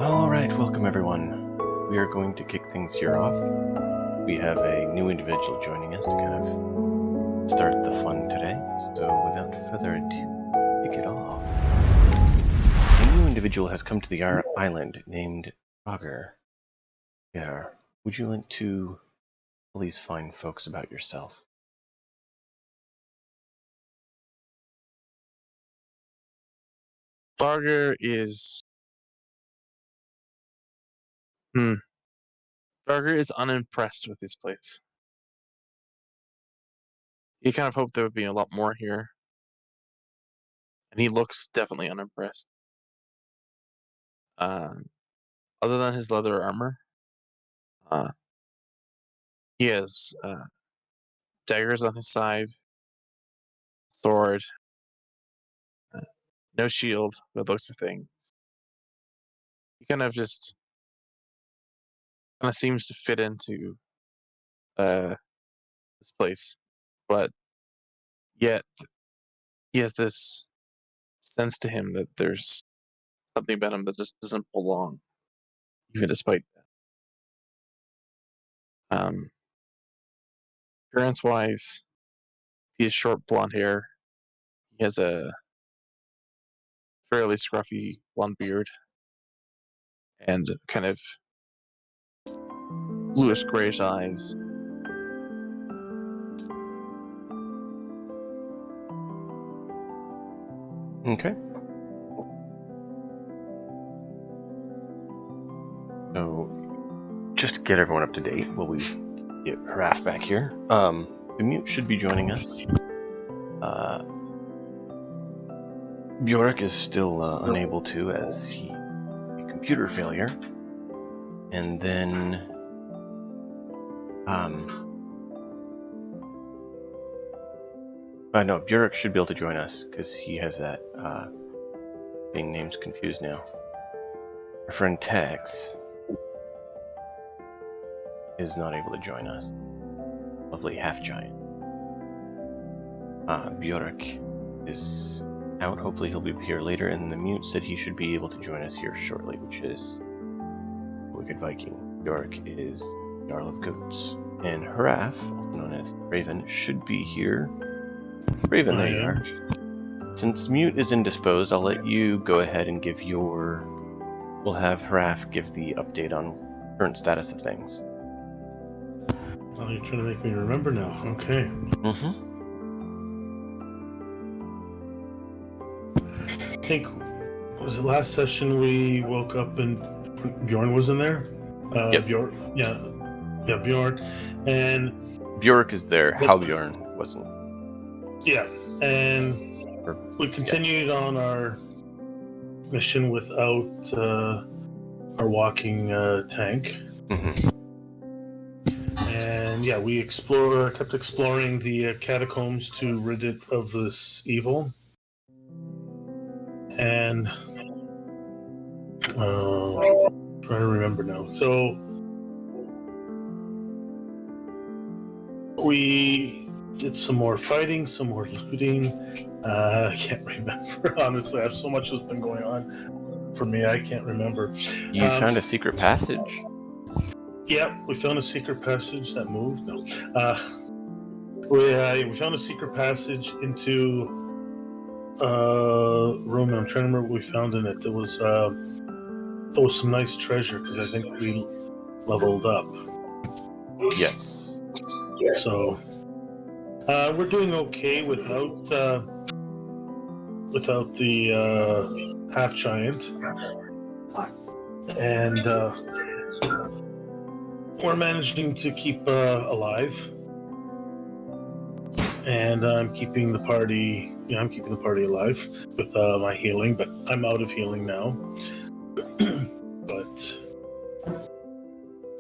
Alright, welcome everyone. We are going to kick things here off. We have a new individual joining us to kind of start the fun today. So without further ado, kick it off. A new individual has come to the island named Roger. Yeah, would you like to please find folks about yourself? Barger is Barger is unimpressed with this place. He kind of hoped there would be a lot more here, and he looks definitely unimpressed. Other than his leather armor, he has daggers on his side, sword, no shield, by the looks of things. He kind of seems to fit into this place, but yet he has this sense to him that there's something about him that just doesn't belong, even despite that. Appearance-wise, he has short blonde hair. He has a fairly scruffy blonde beard and kind of bluish grayish eyes. Okay. So, just to get everyone up to date while we get Raph back here, the mute should be joining us. Bjork is still unable to, as he a computer failure. And then no, Bjork should be able to join us because he has that being names confused now. Our friend Tex is not able to join us. Lovely half giant. Bjork is out. Hopefully he'll be here later, and the mute said he should be able to join us here shortly, which is Wicked Viking. Bjork is Jarl of Goats. And Haraf, also known as Raven, should be here. Raven, there you are. Since mute is indisposed, I'll let you go ahead and give your... We'll have Haraf give the update on current status of things. Oh, you're trying to make me remember now. Okay. I think, was it last session we woke up and Bjorn was in there? Yep. Bjorn. Yeah, Bjorn. And Bjork is there. Halbjorn wasn't. Yeah, and we continued on our mission without our walking tank. Mhm. And yeah, we kept exploring the catacombs to rid it of this evil. And trying to remember now. So we did some more fighting, some more looting. I can't remember, honestly. I have so much that's been going on for me, I can't remember. You found a secret passage. Yeah, we found a secret passage that moved. No. We found a secret passage into room, and I'm trying to remember what we found in it. There was some nice treasure, because I think we leveled up. Yes. So we're doing okay without the half giant, and we're managing to keep alive. And I'm keeping the party. I'm keeping the party alive with my healing, but I'm out of healing now.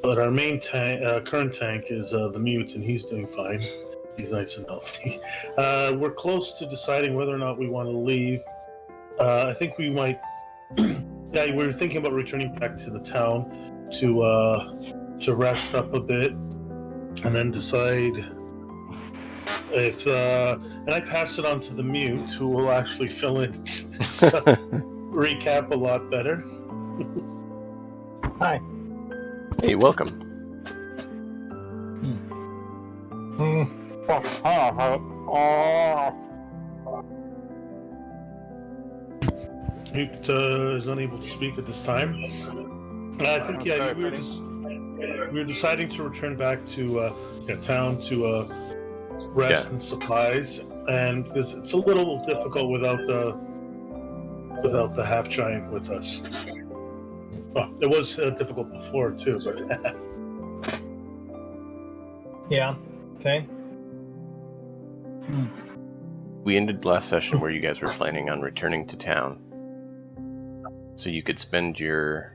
but our main current tank is the mute, and he's doing fine. He's nice and healthy. We're close to deciding whether or not we want to leave. I think we might. Yeah, we were thinking about returning back to the town to rest up a bit, and then decide if. And I pass it on to the mute, who will actually fill in, recap a lot better. Hi. Hey, welcome. Mute is unable to speak at this time. I think we were deciding to return back to town to rest and supplies, and because it's a little difficult without the half giant with us. Well, it was difficult before too, but Yeah. Okay. We ended last session where you guys were planning on returning to town, so you could spend your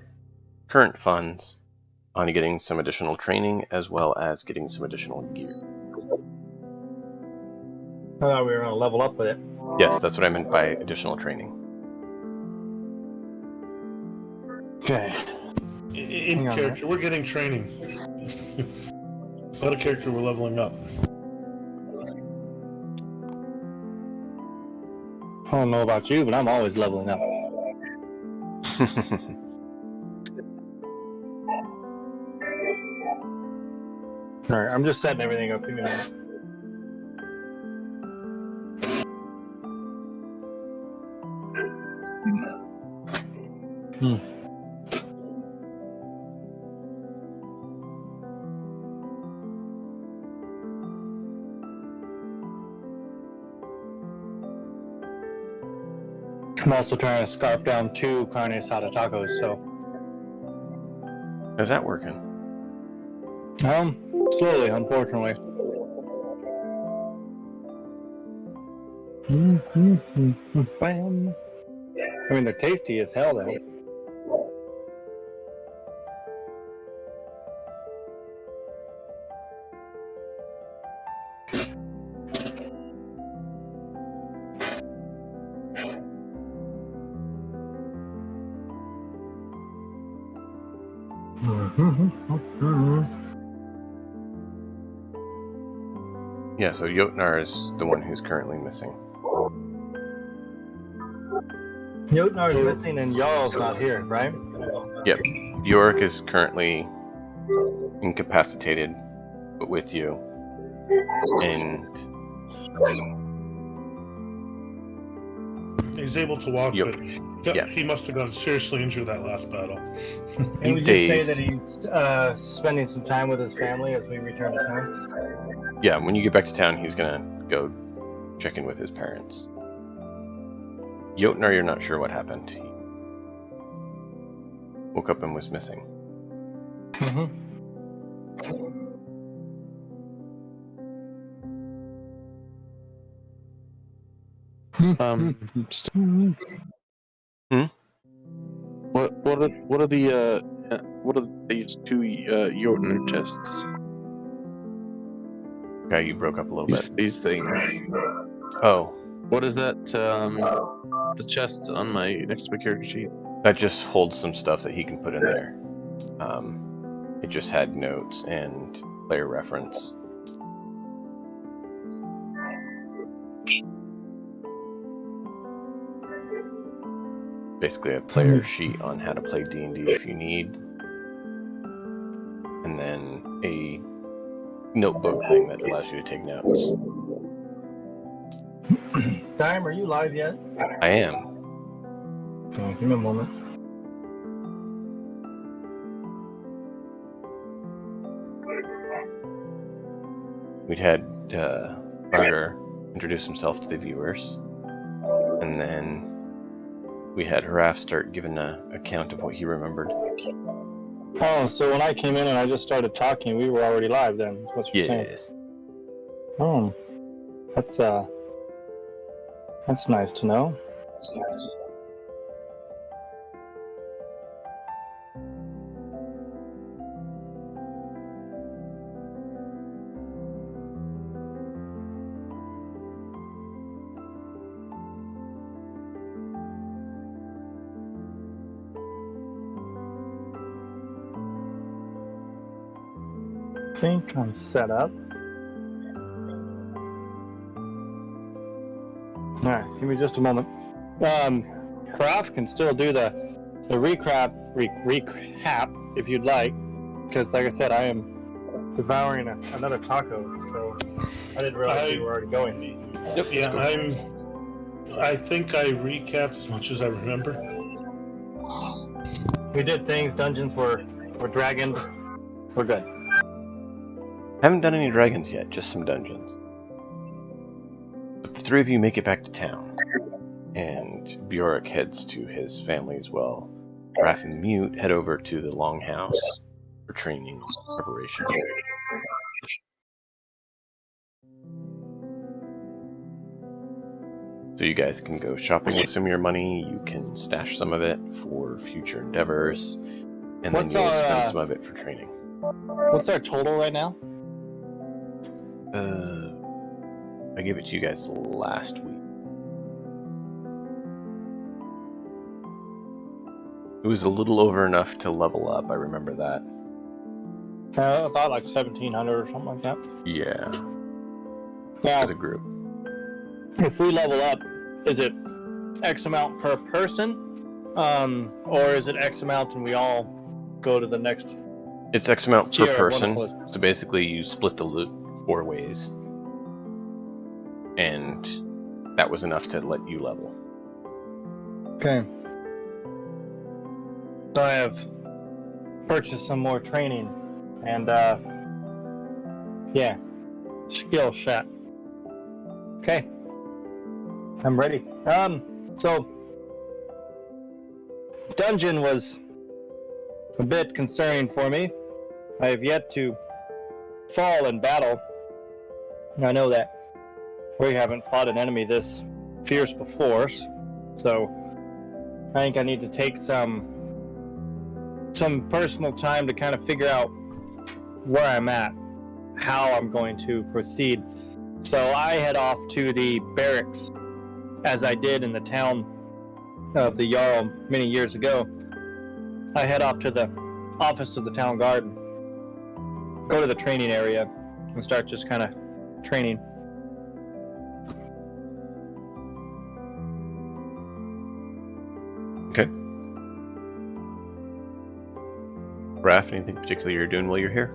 current funds on getting some additional training as well as getting some additional gear. I thought we were going to level up with it. Yes, that's what I meant by additional training. Okay. in Hang on, character, we're getting training. Out of character, we're leveling up. I don't know about you, but I'm always leveling up. All right, I'm just setting everything up. Give me a minute. I'm also trying to scarf down 2 carne asada tacos, so How's that working? slowly, unfortunately. Bam. I mean, they're tasty as hell, though. Yeah, so Jotnar is the one who's currently missing. Jotnar is missing and Jarl's not here, right? Yep. Bjork is currently incapacitated, but with you. And He's able to walk, Yep. but Yeah. he must have gotten seriously injured that last battle. Can we He's just say dazed. that he's spending some time with his family as we return to town? Yeah, when you get back to town, he's gonna go check in with his parents. Jotnar, you're not sure what happened. He woke up and was missing. Just What are these two Jotun chests? Okay, you broke up a little bit. These things. Oh, What is that? The chest on my next to my character sheet. that just holds some stuff that he can put in there. It just had notes and player reference. Basically a player sheet on how to play D&D if you need. And then a notebook thing that allows you to take notes. Time, are you live yet? I am. Oh, give me a moment. We'd had Barger introduce himself to the viewers. And then we had Haraf start giving an account of what he remembered. Oh, so when I came in and I just started talking, we were already live then. That's what you're saying. Yes. Oh, that's nice to know. I think I'm set up. All right, give me just a moment. Craft can still do the recap if you'd like, because like I said, I am devouring another taco, so I didn't realize we were already going. Yep, Yeah, let's go. I think I recapped as much as I remember. We did things. Dungeons were dragoned. We're good. Haven't done any dragons yet, just some dungeons. But the three of you make it back to town, and Bjork heads to his family as well. Raph and Mute head over to the Longhouse for training preparation. So you guys can go shopping with some of your money, you can stash some of it for future endeavors, and What's then you'll our, spend some of it for training. What's our total right now? I gave it to you guys last week. It was a little over enough to level up, I remember that. About like 1,700 or something like that. Yeah, Now, for the group. if we level up, is it X amount per person, or is it X amount and we all go to the next? It's X amount per Tier, person, wonderful. so basically you split the loot 4 ways. And that was enough to let you level. Okay. So I have purchased some more training, and yeah, skill set. Okay, I'm ready. So dungeon was a bit concerning for me. I have yet to fall in battle. I know that we haven't fought an enemy this fierce before, so I think I need to take some personal time to kind of figure out where I'm at, how I'm going to proceed. So I head off to the barracks, as I did in the town of the Jarl many years ago. I head off to the office of the town guard, go to the training area, and start just kind of training. Okay. Raph, anything particular you're doing while you're here?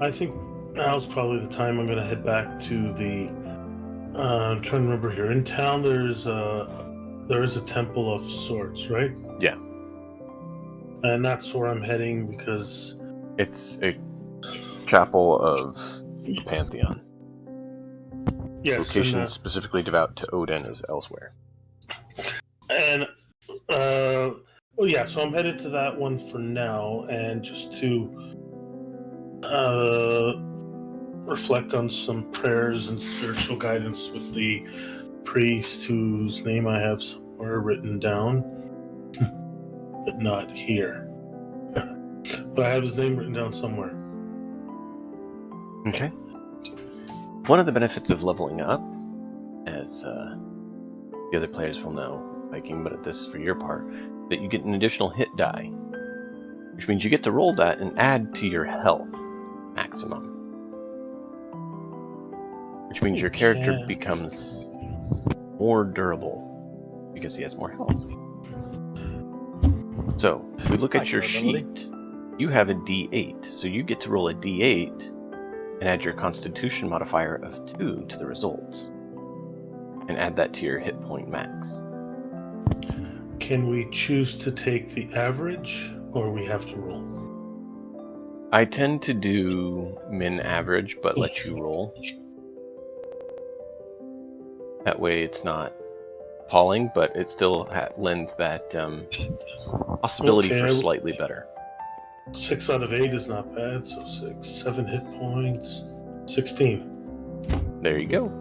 I think now's probably the time I'm going to head back to the. I'm trying to remember here. In town, there is a temple of sorts, right? Yeah. And that's where I'm heading because It's a chapel of the Pantheon. yes, Location specifically devout to Odin is elsewhere. and well, yeah. So I'm headed to that one for now, and just to reflect on some prayers and spiritual guidance with the priest whose name I have somewhere written down. but not here. But I have his name written down somewhere. Okay. One of the benefits of leveling up, as the other players will know, Viking, but this is for your part, that you get an additional hit die, which means you get to roll that and add to your health maximum. Which means your character Okay. becomes more durable because he has more health. So, if we look at your sheet, you have a D8, so you get to roll a D8 and add your Constitution modifier of 2 to the results. And add that to your hit point max. Can we choose to take the average, or we have to roll? I tend to do min average, but let you roll. That way it's not appalling, but it still lends that possibility for slightly better. 6 out of 8 is not bad, so 6. 7 hit points. 16. There you go.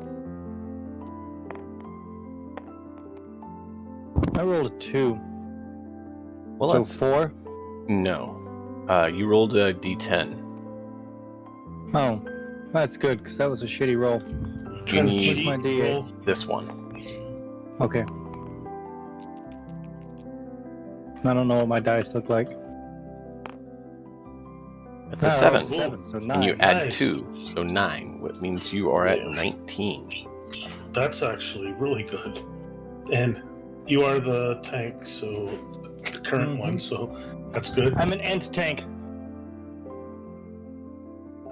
I rolled a 2. Well, So that's 4? no. You rolled a D10. Oh, that's good, because that was a shitty roll. You Trying to need cheat, my D8. roll. this one. Okay. I don't know what my dice look like. That's a Ah, 7. 7, so 9. And you add Nice. 2, so 9, which means you are at Yeah. 19. That's actually really good. And you are the tank, so the current one, so that's good. I'm an ant tank.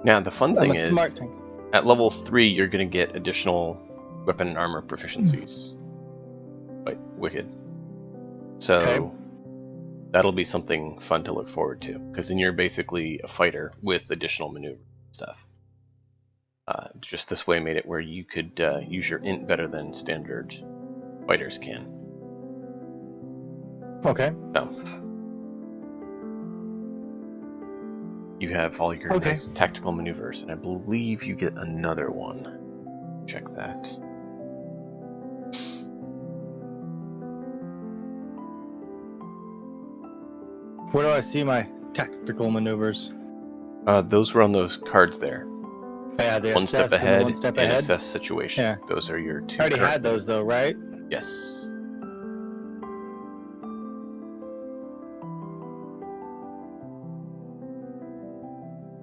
Now, the fun I'm thing a smart is, tank. at level 3, you're going to get additional weapon and armor proficiencies. Quite wicked. So, Okay. that'll be something fun to look forward to, because then you're basically a fighter with additional maneuver stuff. Just this way made it where you could use your int better than standard fighters can. Okay. So, you have all your Okay. nice tactical maneuvers, and I believe you get another one. Check that. Where do I see my tactical maneuvers? Those were on those cards there. Yeah, the One step assess and ahead the one step and ahead. assess situation. Yeah. Those are your 2 I already current had those though, right? Yes.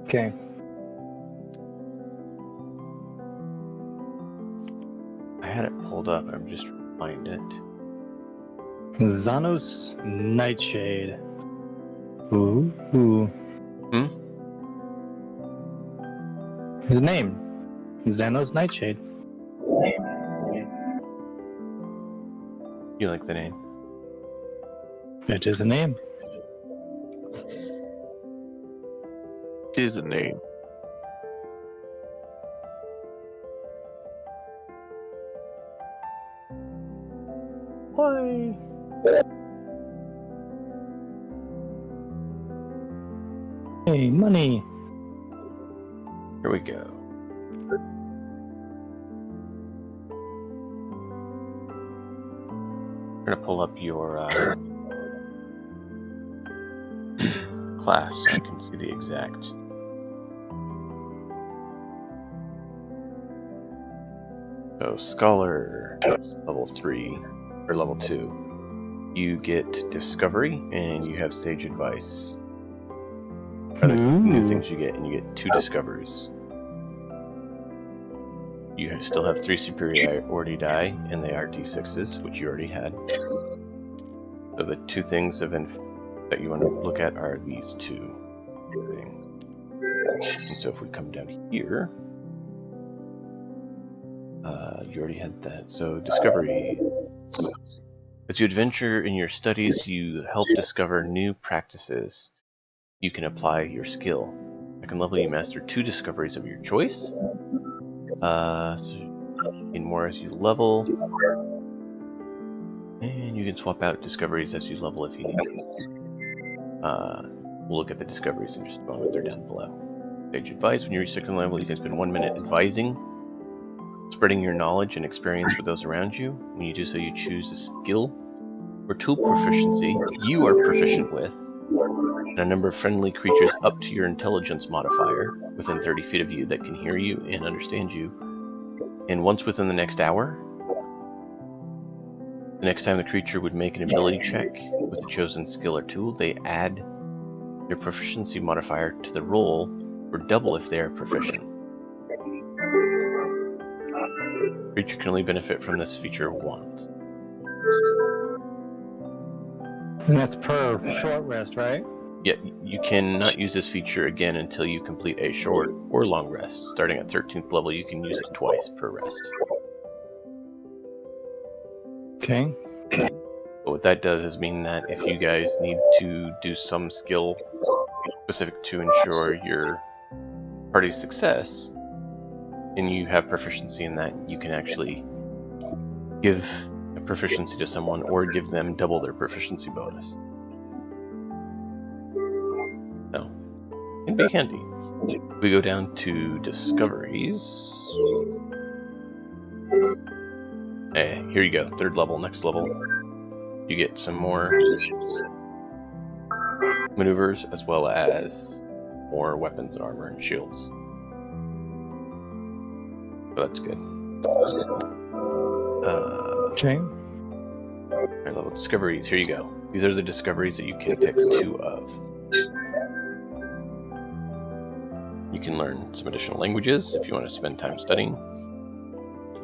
Okay. I had it pulled up, I'm just trying to find it. Xanos Nightshade. Ooh. His name. Xanos Nightshade. You like the name? It is a name. Is a name. Why? Hey, money. Here we go. I'm gonna pull up your class so I can see the exact. So Scholar, level 3 or level 2. You get Discovery and you have Sage Advice. Are the new things you get, and you get 2 discoveries. You still have 3 superiority die, and they are d6s, which you already had. So the 2 things that you want to look at are these 2 things. And so if we come down here, you already had that. So discovery. As you adventure in your studies, you help discover new practices. You can apply your skill. Second level, you master 2 discoveries of your choice. So you gain more as you level. And you can swap out discoveries as you level if you need to. We'll look at the discoveries in just a moment. They're down below. Sage Advice. When you reach 2nd level, you can spend 1 minute advising, spreading your knowledge and experience with those around you. When you do so, you choose a skill or tool proficiency you are proficient with, and a number of friendly creatures up to your intelligence modifier within 30 feet of you that can hear you and understand you. And once within the next hour, the next time the creature would make an ability check with the chosen skill or tool, they add their proficiency modifier to the roll, or double if they are proficient. Creature can only benefit from this feature once. And that's per short rest, right? Yet you cannot use this feature again until you complete a short or long rest. Starting at 13th level, you can use it twice per rest. Okay. But what that does is mean that if you guys need to do some skill specific to ensure your party's success, and you have proficiency in that, you can actually give a proficiency to someone or give them double their proficiency bonus. So, it can be handy. We go down to discoveries. Here you go, 3rd level, next level. You get some more maneuvers as well as more weapons and armor and shields. So that's good. Okay. Higher level discoveries, here you go. These are the discoveries that you can pick 2 of. You can learn some additional languages if you want to spend time studying.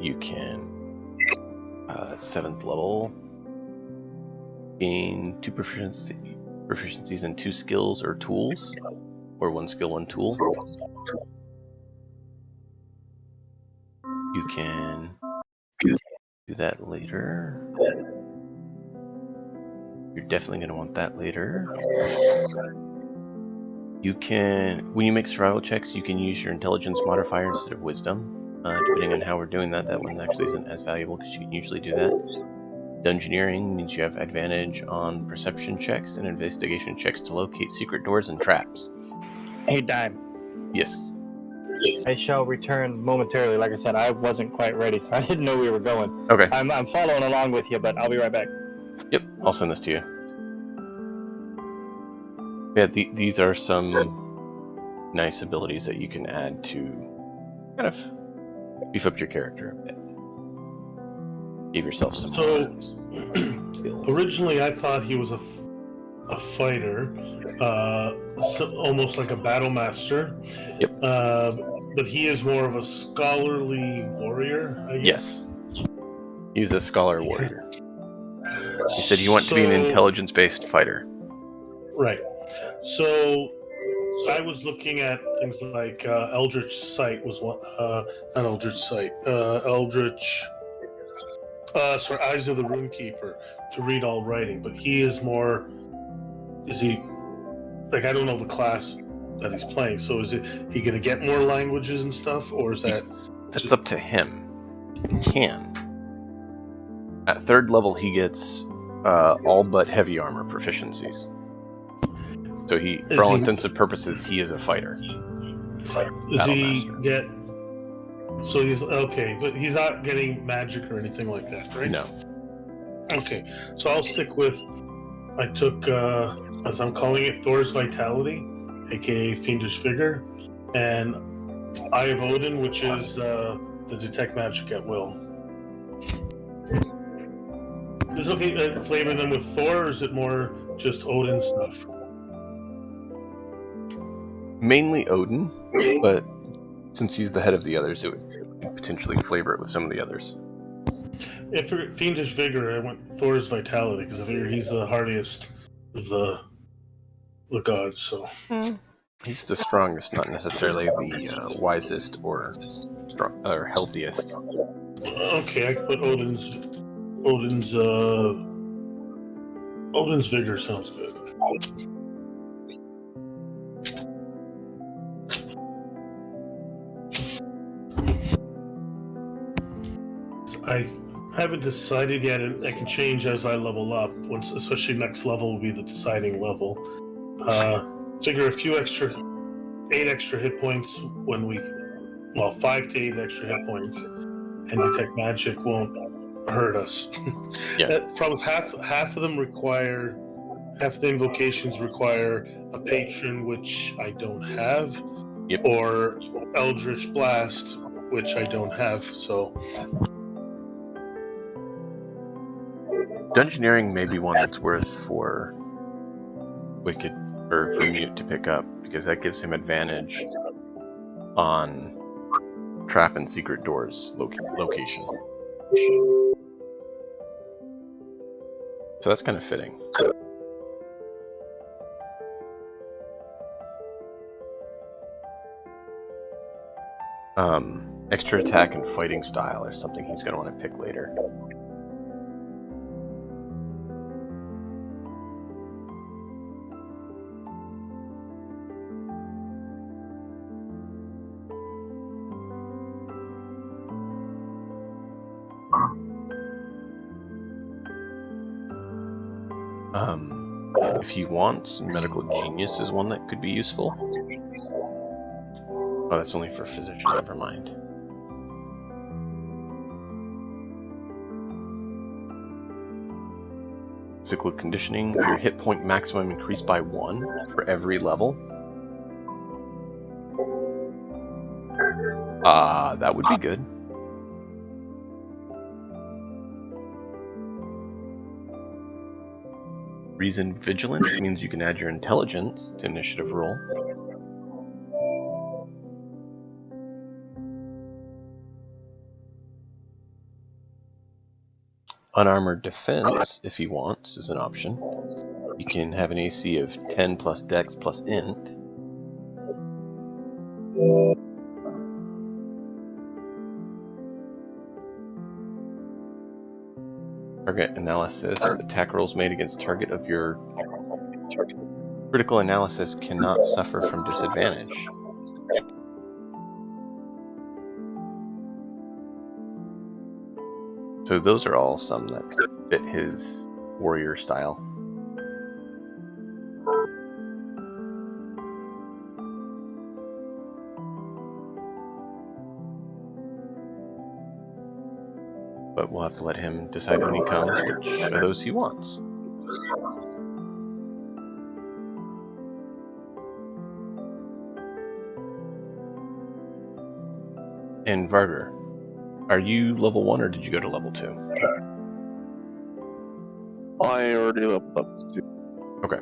You can, 7th level, gain 2 proficiencies in 2 skills or tools, or 1 skill, 1 tool. You can do that later. You're definitely going to want that later. You can, when you make survival checks, you can use your intelligence modifier instead of wisdom. Depending on how we're doing that, that one actually isn't as valuable because you can usually do that. Dungeoneering means you have advantage on perception checks and investigation checks to locate secret doors and traps. Hey, Dime. Yes. I shall return momentarily. Like I said, I wasn't quite ready, so I didn't know we were going. Okay. I'm following along with you, but I'll be right back. Yep, I'll send this to you. Yeah, these are some nice abilities that you can add to kind of beef up your character a bit. Give yourself some more skills. Originally I thought he was a fighter, almost like a battle master. Yep. But he is more of a scholarly warrior, I guess. Yes. He's a scholar warrior. He said you want to be an intelligence-based fighter. Right. So I was looking at things like Eldritch Sight was one. Not Eldritch Sight. Sorry, Eyes of the Runekeeper to read all writing. But he is more. Is he? Like, I don't know the class that he's playing. So is he gonna get more languages and stuff, or is that? That's up to him. He can. At 3rd level, he gets all but heavy armor proficiencies. So he, for all intents and purposes, he is a fighter. Does he get? So he's okay, but he's not getting magic or anything like that, right? No. Okay, so I'll stick with. I took, as I'm calling it, Thor's Vitality, aka Fiendish Vigor, and Eye of Odin, which is the detect magic at will. Is it okay to flavor them with Thor, or is it more just Odin stuff? Mainly Odin, but since he's the head of the others, it would potentially flavor it with some of the others. If for Fiendish Vigor, I went Thor's Vitality because I figure he's the hardiest of the gods. So He's the strongest, not necessarily the wisest or healthiest. Okay, I can put Odin's Vigor sounds good. I haven't decided yet, and I can change as I level up. Once, especially next level will be the deciding level. Figure 8 extra hit points when 5 to 8 extra hit points, and detect magic won't hurt us. Yeah. The problem is half of them require, half the invocations require a patron, which I don't have, Yep. or Eldritch Blast, which I don't have. So Dungeoneering may be one that's worth for Wicked or for Mute to pick up, because that gives him advantage on trap and secret doors location. So that's kind of fitting. Extra attack and fighting style is something he's going to want to pick later. If he wants, Medical Genius is one that could be useful. Oh, that's only for Physician, never mind. Physical Conditioning, your hit point maximum increased by 1 for every level. That would be good. Reason Vigilance means you can add your intelligence to initiative roll. Unarmored Defense, if he wants, is an option. You can have an AC of 10 plus Dex plus Int. Target Analysis, attack rolls made against target of your critical analysis cannot suffer from disadvantage. So those are all some that fit his warrior style. But we'll have to let him decide when he comes which of those he wants. And Varder, are you level 1 or did you go to level 2? I already leveled up to 2. Okay.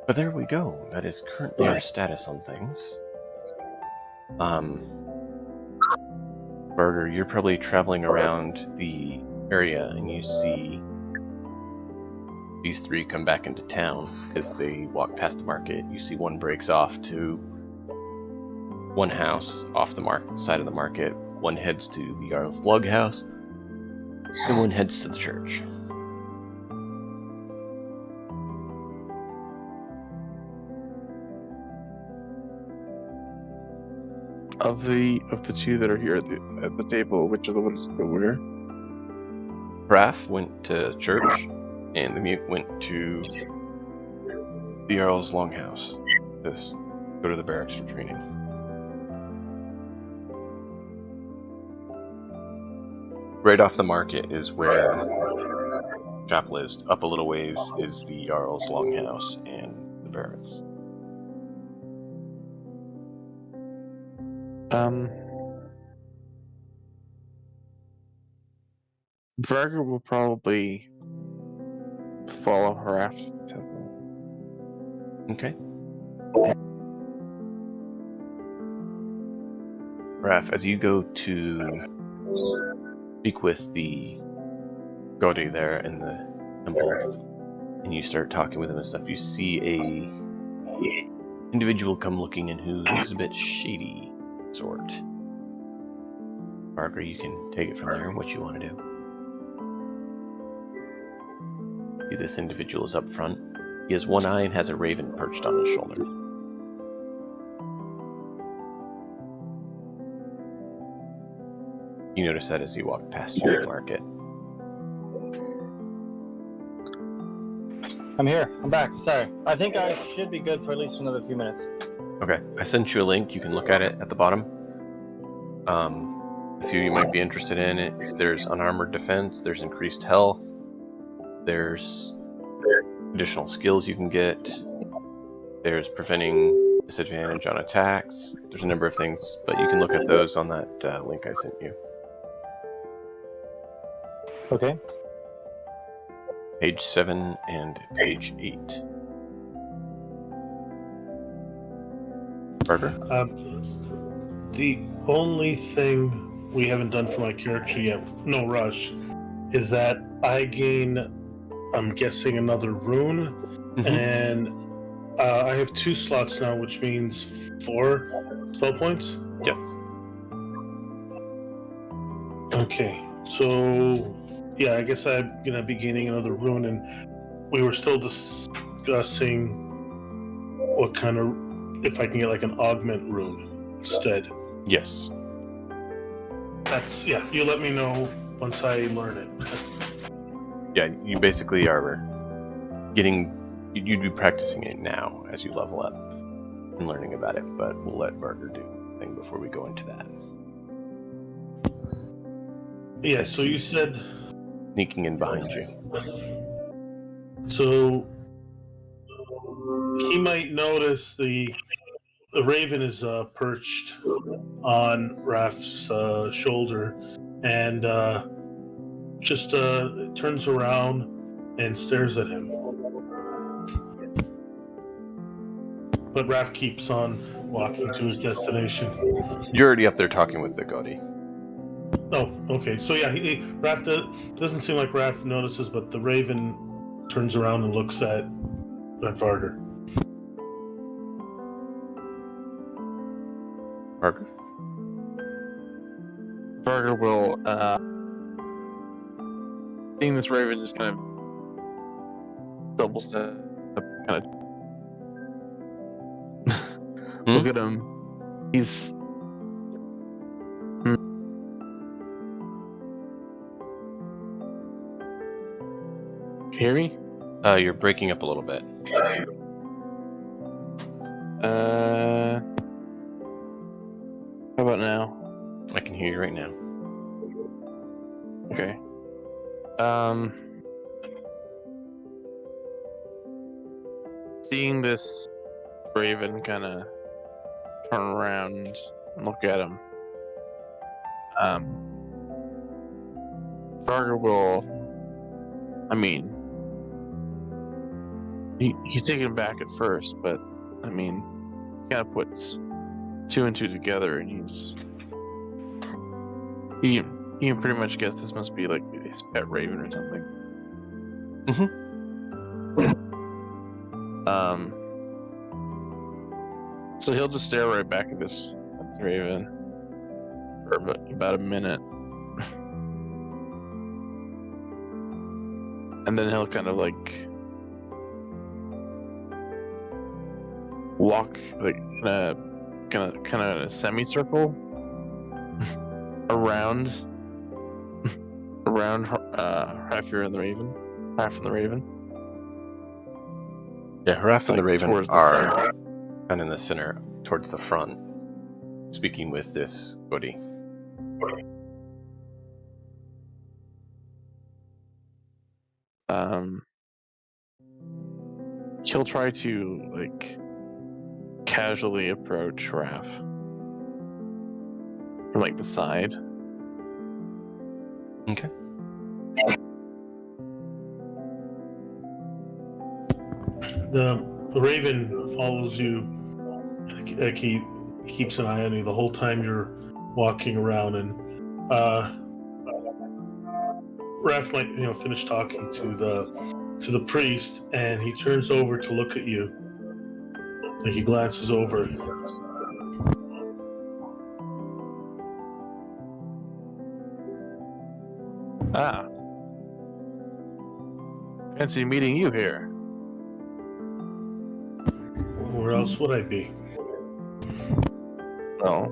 But there we go. That is currently our status on things. Barter, you're probably traveling around the area and you see these three come back into town because they walk past the market. You see one breaks off to one house off the side of the market, one heads to the Jarl's log house, and one heads to the church. Of the two that are here at the table, which are the ones that go where? Raph went to church, and the mute went to the Jarl's longhouse to go to the barracks for training. Right off the market is where chapel is. Up a little ways is the Jarl's longhouse and the barracks. Varga will probably follow her after the temple. Okay. Raph, as you go to speak with the Gaudy there in the temple, and you start talking with him and stuff, you see a individual come looking in who looks a bit shady sort. Margaret, you can take it from there, what you want to do. See, this individual is up front. He has one eye and has a raven perched on his shoulder. You notice that as he walked past you in the market. I'm here. I'm back. Sorry. I think I should be good for at least another few minutes. Okay, I sent you a link. You can look at it at the bottom. A few you might be interested in it. There's unarmored defense. There's increased health. There's additional skills you can get. There's preventing disadvantage on attacks. There's a number of things, but you can look at those on that link I sent you. Okay. Page 7 and page 8. Barker? The only thing we haven't done for my character yet, no rush, is that I gain, I'm guessing, another rune, and I have 2 slots now, which means 4 spell points. Yes. Okay, so yeah, I guess I'm gonna be gaining another rune, and we were still discussing what kind of, if I can get like an augment rune instead. Yes. That's, yeah, you let me know once I learn it. Yeah, you basically are getting, you'd be practicing it now as you level up and learning about it, but we'll let Barker do the thing before we go into that. Yeah, so you said, Sneaking in behind you. so he might notice the raven is perched on Raf's shoulder, and just turns around and stares at him. But Raf keeps on walking to his destination. You're already up there talking with the Gaudi. Oh, okay. So yeah, Raf doesn't seem like Raf notices, but the raven turns around and looks at Varder. Barker? Barker will, seeing this raven just kind of double step, kind of look at him. He's Can you hear me? You're breaking up a little bit. How about now? I can hear you right now. Okay. Seeing this raven kind of turn around and look at him, Barker will, I mean, he's taken back at first, but I mean, he kind of puts 2 and 2 together, and he can pretty much guess this must be like his pet raven or something. So he'll just stare right back at this raven for about a minute, and then he'll kind of like walk like kind of in a semicircle around Hafir and the Raven. Half and the Raven. Yeah, Haraf and the Raven towards the are front. kind of in the center, towards the front, speaking with this Gaudi. He'll try to like casually approach Raf from like the side. Okay. The raven follows you. Like he keeps an eye on you the whole time you're walking around, and Raph might finish talking to the priest, and he turns over to look at you. Like he glances over. Ah, fancy meeting you here. Where else would I be? Well,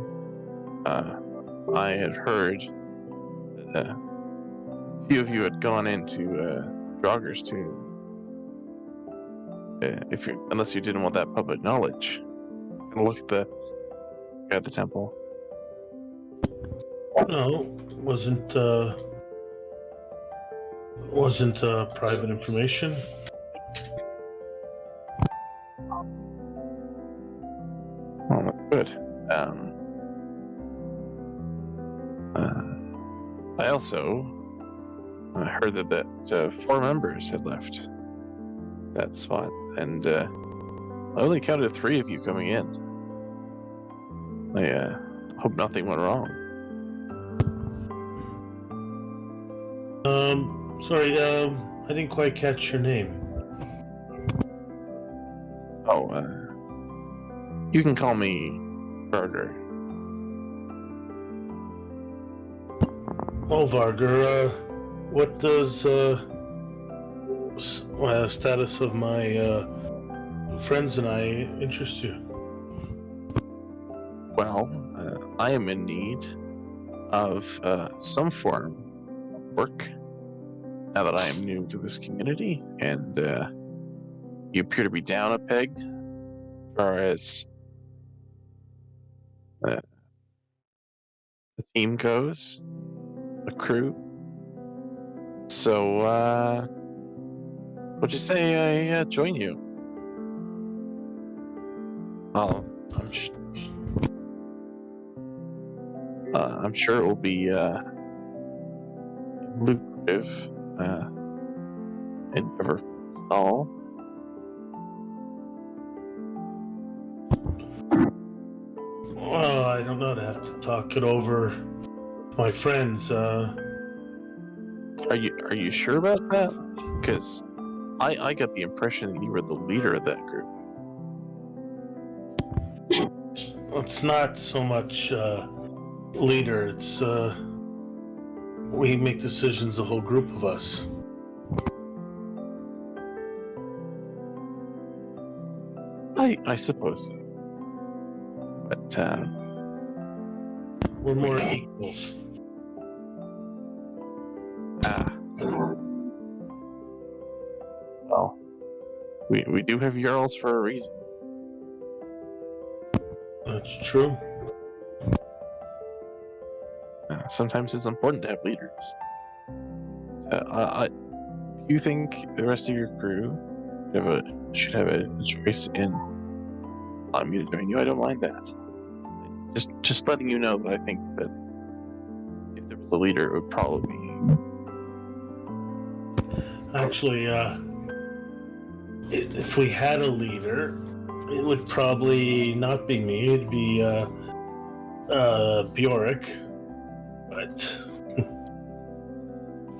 I had heard that a few of you had gone into Draugr's tomb. Unless you didn't want that public knowledge. Gonna look at the temple. No, wasn't private information. Oh, that's good. I also heard that 4 members had left that spot, and I only counted 3 of you coming in. I hope nothing went wrong. Sorry, I didn't quite catch your name. Oh, you can call me Burger. Oh, Varger, what does status of my friends and I interest you? Well, I am in need of some form of work now that I am new to this community, and you appear to be down a peg as far as the team goes, the crew. So, would you say I join you? Well, I'm sure it will be lucrative endeavor all. Well, I don't know. I'd have to talk it over with my friends. Are you sure about that? Because I got the impression that you were the leader of that group. It's not so much leader. It's we make decisions, a whole group of us. I suppose so. But We're more equals. Well, we do have Jarls for a reason. That's true. Sometimes it's important to have leaders. You think the rest of your crew should have a choice in allowing me to join you? I don't mind that. Just letting you know that I think that if there was a leader, it would probably be. Actually, if we had a leader, it would probably not be me. It'd be Bjork. But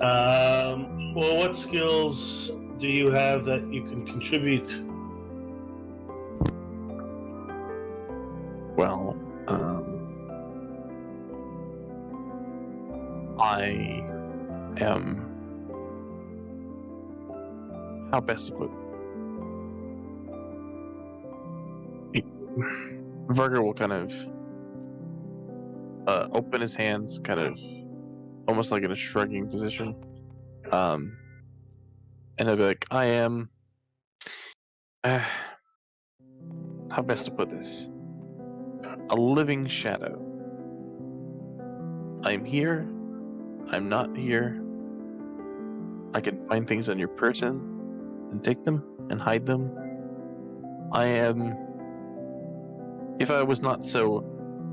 well, what skills do you have that you can contribute? Well, I am. How best to put it? Varger will kind of open his hands, kind of almost like in a shrugging position. And he'll be like, I am. How best to put this? A living shadow. I'm here. I'm not here. I can find things on your person and take them and hide them. I am. If I was not so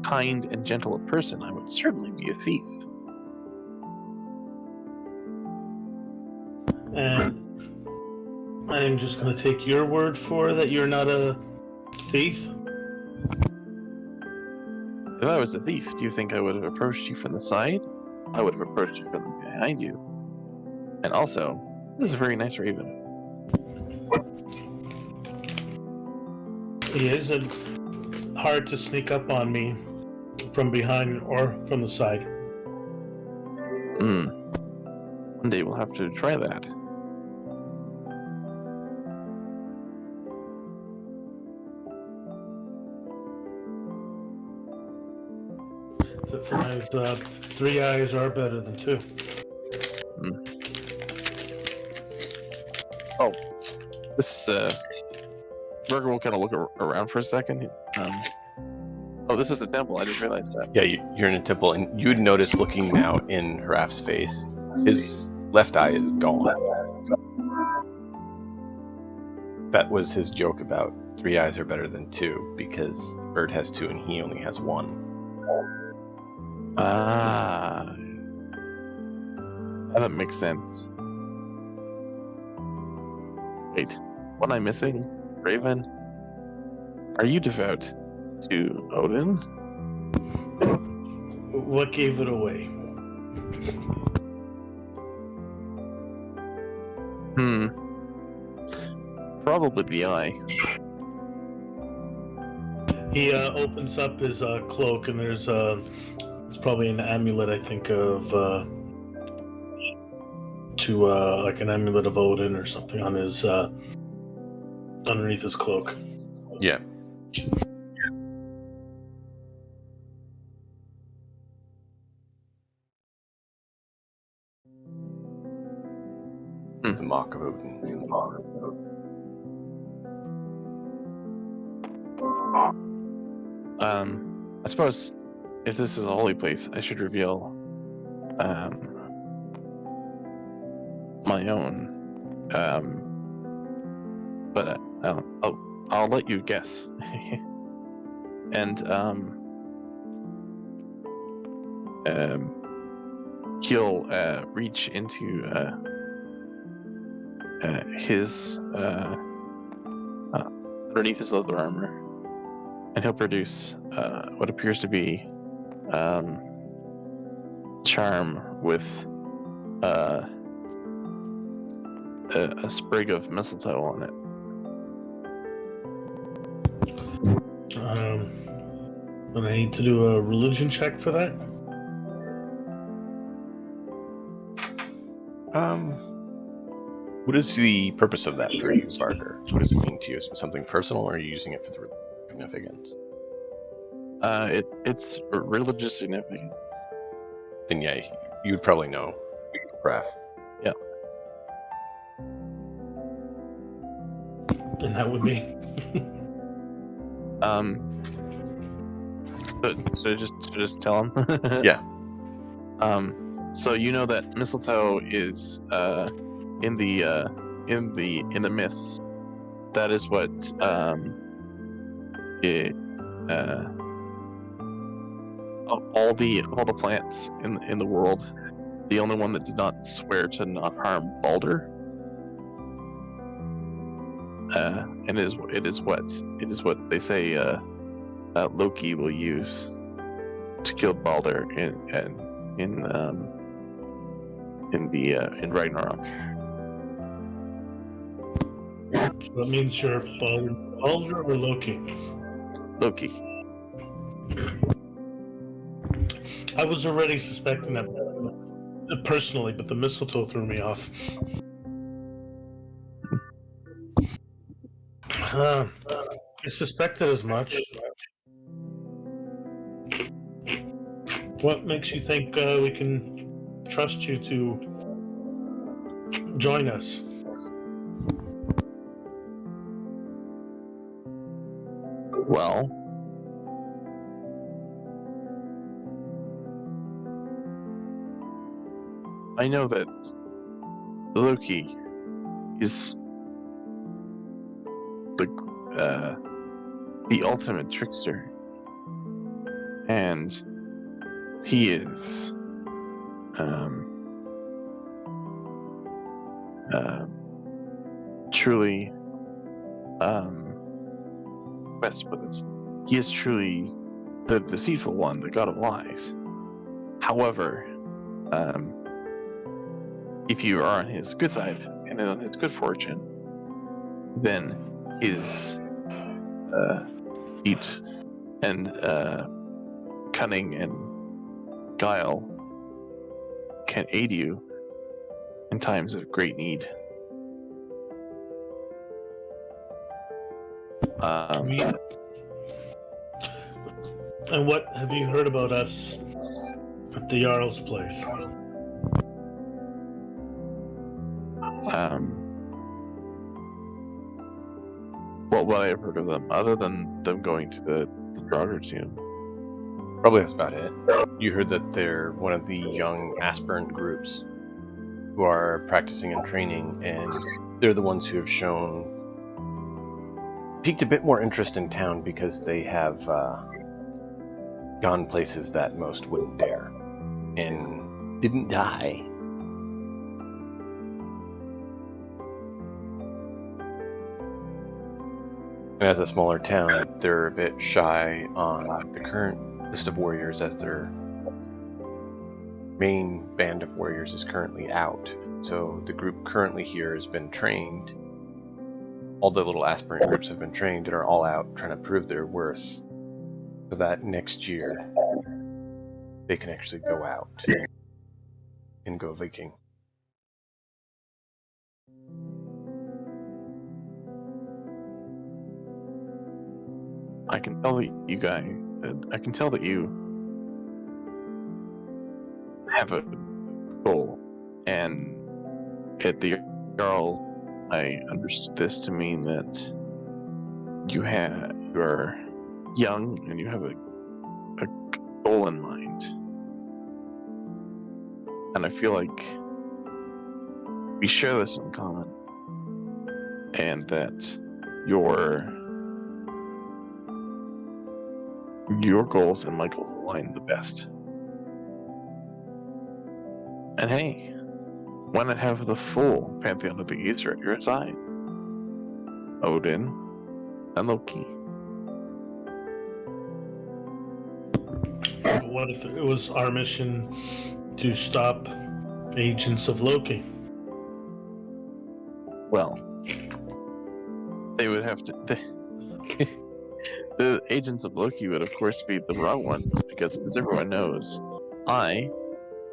kind and gentle a person, I would certainly be a thief. And I'm just going to take your word for that you're not a thief? If I was a thief, do you think I would have approached you from the side? I would have approached you from behind you. And also, this is a very nice raven. He is hard to sneak up on me from behind or from the side. One day we'll have to try that. Sometimes 3 eyes are better than 2. Oh, this is Burger will kind of look around for a second. Oh, this is a temple. I didn't realize that. Yeah, you're in a temple, and you'd notice looking now in Haraf's face, his left eye is gone. That was his joke about 3 eyes are better than 2, because the bird has 2 and he only has 1. Ah, that makes sense. Wait, what am I missing? Raven, are you devout to Odin? What gave it away? Probably the eye. He opens up his cloak, and there's it's probably an amulet, I think, of like an amulet of Odin or something on his underneath his cloak. Yeah. The Mock of Odin. I suppose if this is a holy place, I should reveal my own. But I'll let you guess. And he'll reach into his underneath his leather armor, and he'll produce what appears to be charm with a sprig of mistletoe on it. And I need to do a religion check for that. What is the purpose of that for you, Barker? What does it mean to you? Is it something personal, or are you using it for the significance? It's religious significance. Then yeah, you would probably know, Raph. Yeah. And that would be. So just tell him. Yeah. So you know that mistletoe is in the myths. That is what all the plants in the world, the only one that did not swear to not harm Balder. And it is what they say that Loki will use to kill Balder in Ragnarok. So that means you're Balder or Loki? Loki. I was already suspecting that personally, but the mistletoe threw me off. I suspected as much. What makes you think we can trust you to join us? Well, I know that Loki is the ultimate trickster, and he is truly best put it. He is truly the deceitful one, the god of lies. However, if you are on his good side and on his good fortune, then his feet and cunning and guile can aid you in times of great need. And what have you heard about us at the Jarl's place? What would I have heard of them, other than them going to the Draugr tomb? Probably that's about it. You heard that they're one of the young aspirant groups who are practicing and training, and they're the ones who have piqued a bit more interest in town because they have gone places that most wouldn't dare, and didn't die. And as a smaller town, they're a bit shy on the current list of warriors, as their main band of warriors is currently out. So the group currently here has been trained. All the little aspirant groups have been trained and are all out trying to prove their worth, so that next year they can actually go out and go Viking. I can tell that you guys. I can tell that you have a goal, and at the Jarl, I understood this to mean that you are young and you have a goal in mind, and I feel like we share this in common, and that your goals and my goals align the best. And hey, why not have the full pantheon of the Aesir at your side? Odin and Loki. What if it was our mission to stop agents of Loki? Well, they would have to. The agents of Loki would, of course, be the wrong ones, because, as everyone knows, I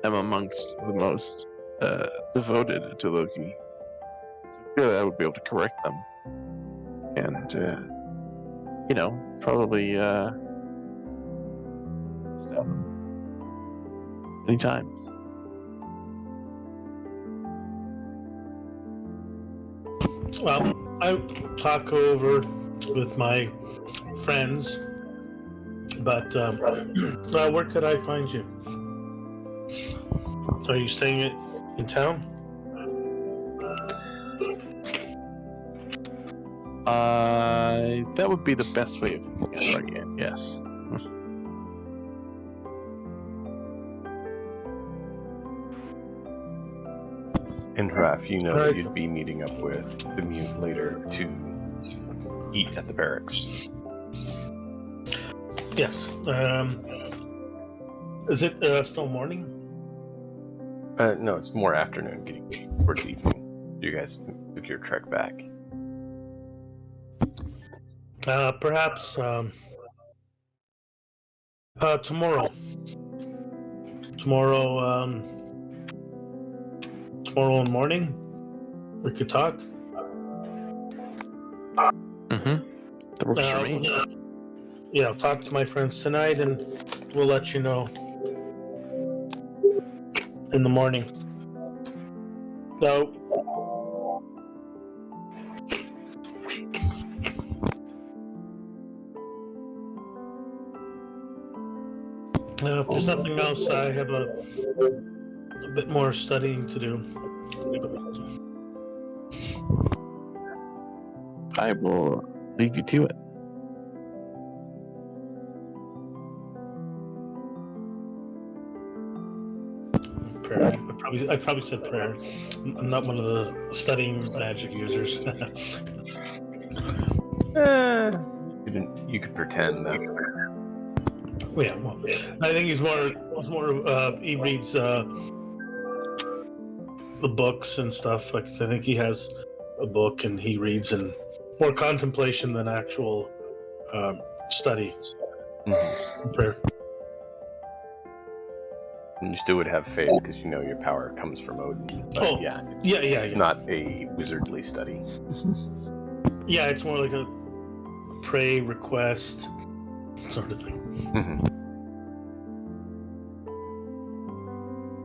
am amongst the most devoted to Loki. So I feel that I would be able to correct them. And, probably stop them many times. Well, I talk over with my friends, but where could I find you? Are you staying in town? That would be the best way of answering it, yes. And Hraf, you know All that right. you'd be meeting up with the mute later to eat at the barracks. Yes. Is it still morning? No, it's more afternoon, getting towards evening. You guys took your trek back. Perhaps tomorrow. Tomorrow morning, we could talk. Mm-hmm. That works for me. Yeah, I'll talk to my friends tonight, and we'll let you know in the morning. So, if there's nothing else, I have a bit more studying to do. I will leave you to it. Prayer. I probably said prayer. I'm not one of the studying magic users. You could pretend that. Yeah, well, I think he's more. He reads the books and stuff. Like, I think he has a book and he reads, and more contemplation than actual study. Mhm. Prayer. And you still would have faith because you know your power comes from Odin. But Oh, yeah, it's Yeah. not a wizardly study. Yeah, it's more like a pray, request sort of thing.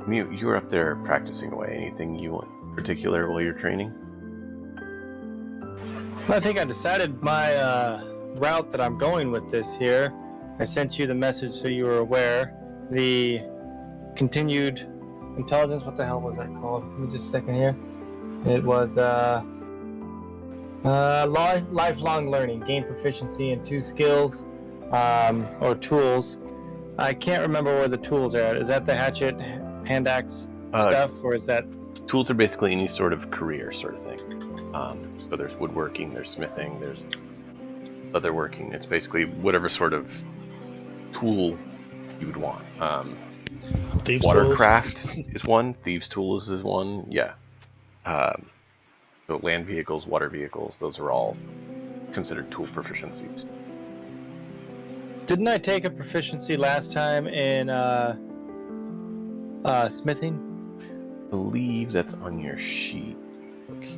Mute, you were up there practicing away. Anything you want in particular while you're training? I think I decided my route that I'm going with this here. I sent you the message so you were aware. The continued intelligence, what the hell was that called? Give me just a second here. It was lifelong learning. Gain proficiency in 2 skills or tools. I can't remember where the tools are at. Is that the hatchet, hand axe stuff, or is that... Tools are basically any sort of career sort of thing. So there's woodworking, there's smithing, there's leatherworking. It's basically whatever sort of tool you would want. Thieves' Watercraft is one. Thieves' tools is one. Yeah. So land vehicles, water vehicles, those are all considered tool proficiencies. Didn't I take a proficiency last time in smithing? I believe that's on your sheet. Okay.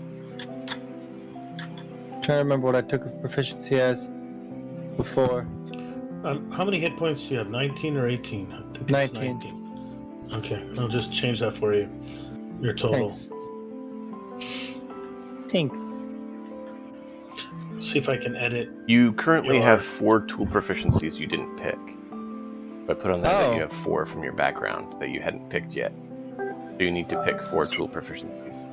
I'm trying to remember what I took a proficiency as before. How many hit points do you have? 19 or 18? I think 19. It's 19. Okay, I'll just change that for you. Your total. Thanks. See if I can edit. You currently have 4 tool proficiencies you didn't pick. I put on there that you have 4 from your background that you hadn't picked yet. So you need to pick 4 tool proficiencies.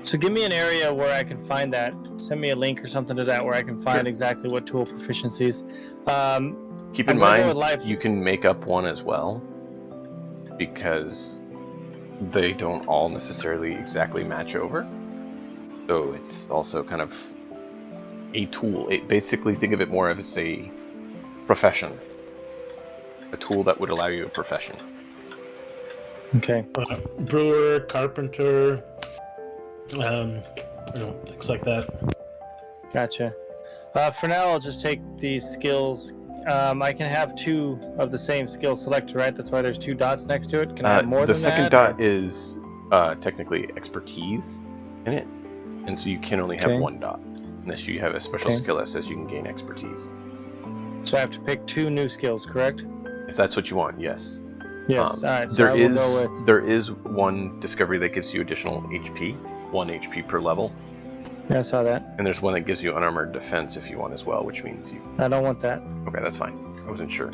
So give me an area where I can find that. Send me a link or something to that where I can find exactly what tool proficiencies. Keep in mind, you can make up one as well, because they don't all necessarily exactly match over. So it's also kind of a tool. Basically, think of it more as a profession. A tool that would allow you a profession. Okay. Brewer, carpenter, things like that. Gotcha. For now, I'll just take these skills. I can have 2 of the same skill selected, right? That's why there's 2 dots next to it. Can I have more than that? The second dot is technically expertise in it, and so you can only have 1 dot unless you have a special skill that says you can gain expertise. So I have to pick 2 new skills, correct? If that's what you want, yes. Yes. All right. So there is one discovery that gives you additional HP, 1 HP per level. Yeah, I saw that. And there's one that gives you unarmored defense if you want as well, which means you... I don't want that. Okay, that's fine. I wasn't sure.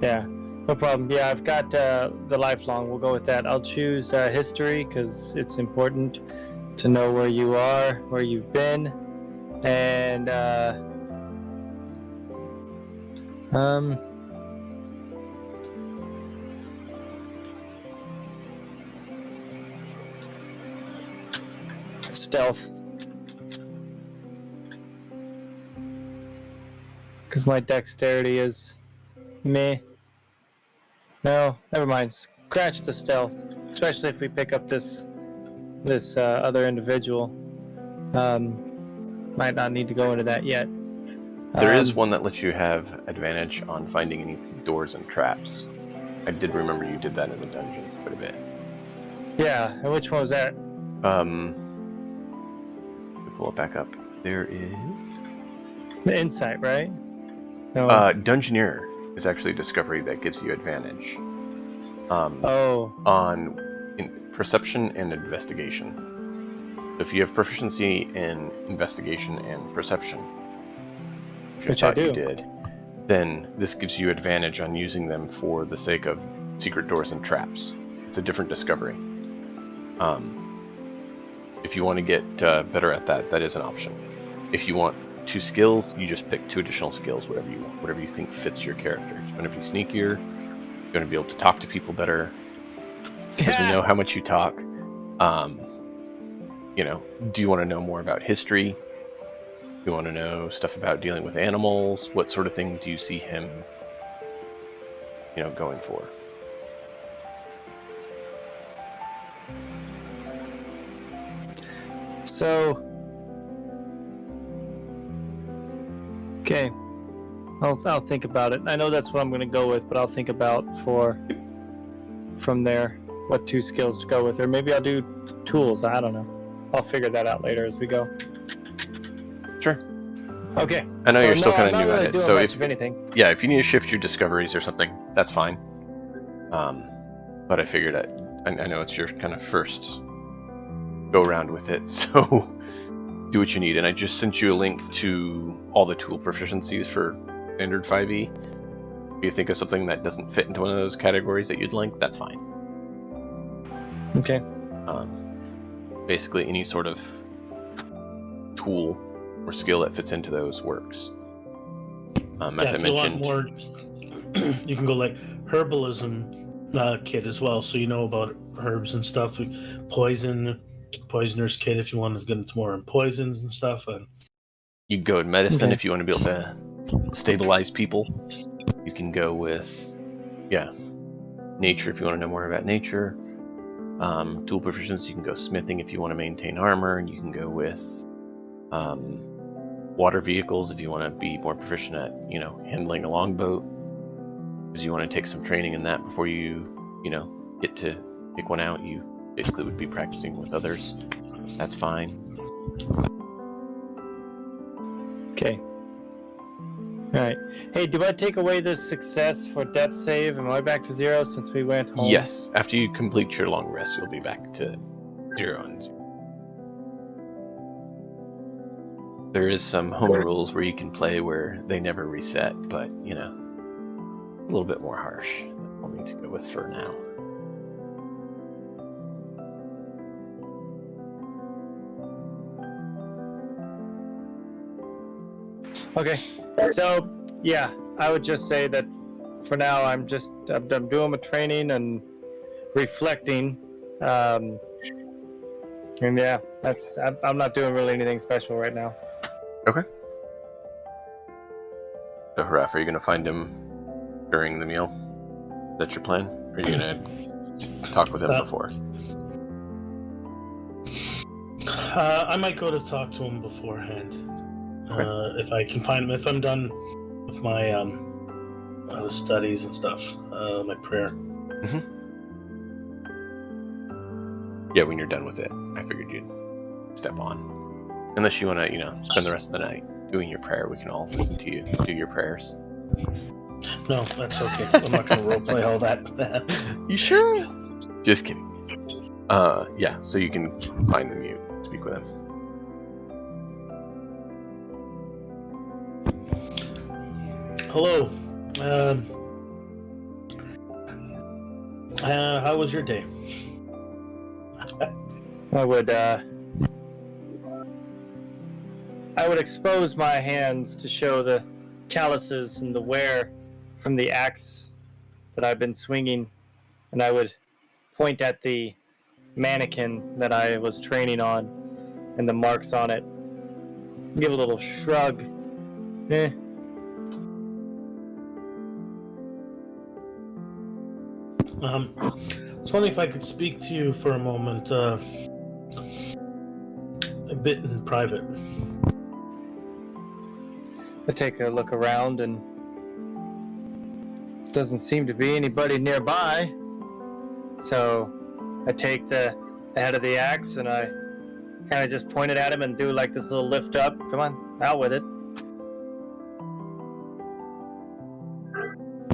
Yeah, no problem. Yeah, I've got the lifelong. We'll go with that. I'll choose history because it's important to know where you are, where you've been, and stealth. Because my dexterity is meh. No, never mind. Scratch the stealth. Especially if we pick up this other individual. Might not need to go into that yet. There is one that lets you have advantage on finding any doors and traps. I did remember you did that in the dungeon quite a bit. Yeah, and which one was that? Let me pull it back up. There is... The insight, right? No. Dungeoneer is actually a discovery that gives you advantage. On perception and investigation. So if you have proficiency in investigation and perception, which I thought you did, then this gives you advantage on using them for the sake of secret doors and traps. It's a different discovery. If you want to get better at that, that is an option. If you want 2 skills, you just pick 2 additional skills, whatever you want, whatever you think fits your character. It's going to be sneakier, you're going to be able to talk to people better, because we know how much you talk. Do you want to know more about history? Do you want to know stuff about dealing with animals? What sort of thing do you see him, going for? So, okay, I'll think about it. I know that's what I'm going to go with, but I'll think about from there what 2 skills to go with, or maybe I'll do tools. I don't know. I'll figure that out later as we go. Sure. Okay. I know you're still kind of new at it, so if anything, if you need to shift your discoveries or something, that's fine. But I figured I know it's your kind of first go around with it, so do what you need. And I just sent you a link to all the tool proficiencies for standard 5e. If you think of something that doesn't fit into one of those categories that you'd like, that's fine. Okay. Basically, any sort of tool or skill that fits into those works. As I if you want mentioned, more, you can go like herbalism kit as well, so you know about herbs and stuff. Poisoner's kit if you want to get into more in poisons and stuff. And you can go with medicine Okay. if you want to be able to stabilize people. You can go with, nature if you want to know more about nature. Tool proficiency, you can go smithing if you want to maintain armor, and you can go with water vehicles if you want to be more proficient at, handling a longboat, because you want to take some training in that before you, get to pick one out. You basically would be practicing with others. That's fine. Okay. All right. Hey, do I take away this success for death save? Am I back to 0 since we went home? Yes, after you complete your long rest, you'll be back to 0 and 0. There is some home rules where you can play where they never reset, but, a little bit more harsh. I'll need to go with for now. Okay. So, yeah, I would just say that for now I'm doing my training and reflecting. And yeah, I'm not doing really anything special right now. Okay. So, Haraf, are you going to find him during the meal? Is that your plan? Or are you going to talk with him before? I might go to talk to him beforehand. Okay. If I can find him. If I'm done with my studies and stuff, my prayer. Yeah, when you're done with it, I figured you'd step on. Unless you want to, spend the rest of the night doing your prayer, we can all listen to you do your prayers. No, that's okay. I'm not going to roleplay all that. You sure? Just kidding. Yeah, so you can find the mute, speak with him. Hello. How was your day? I would expose my hands to show the calluses and the wear from the axe that I've been swinging, and I would point at the mannequin that I was training on and the marks on it. Give a little shrug. I was wondering if I could speak to you for a moment, a bit in private. I take a look around, and doesn't seem to be anybody nearby. So I take the head of the axe and I kind of just point it at him and do like this little lift up. Come on, out with it.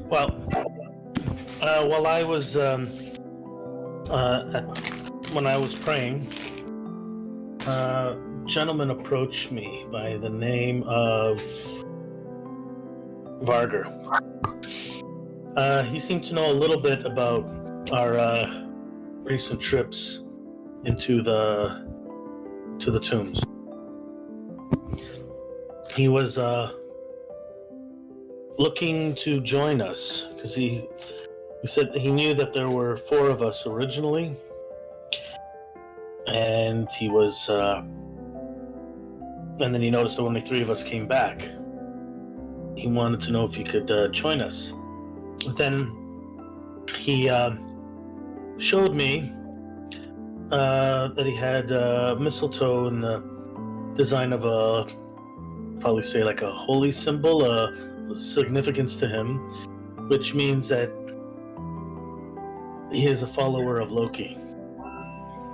Well, while I was when I was praying, a gentleman approached me by the name of Varger. He seemed to know a little bit about our recent trips into the tombs. He was looking to join us because he said he knew that there were 4 of us originally, and he was and then he noticed that only 3 of us came back. He wanted to know if he could join us. Then he showed me that he had mistletoe in the design of probably say like a holy symbol, significance to him, which means that he is a follower of Loki.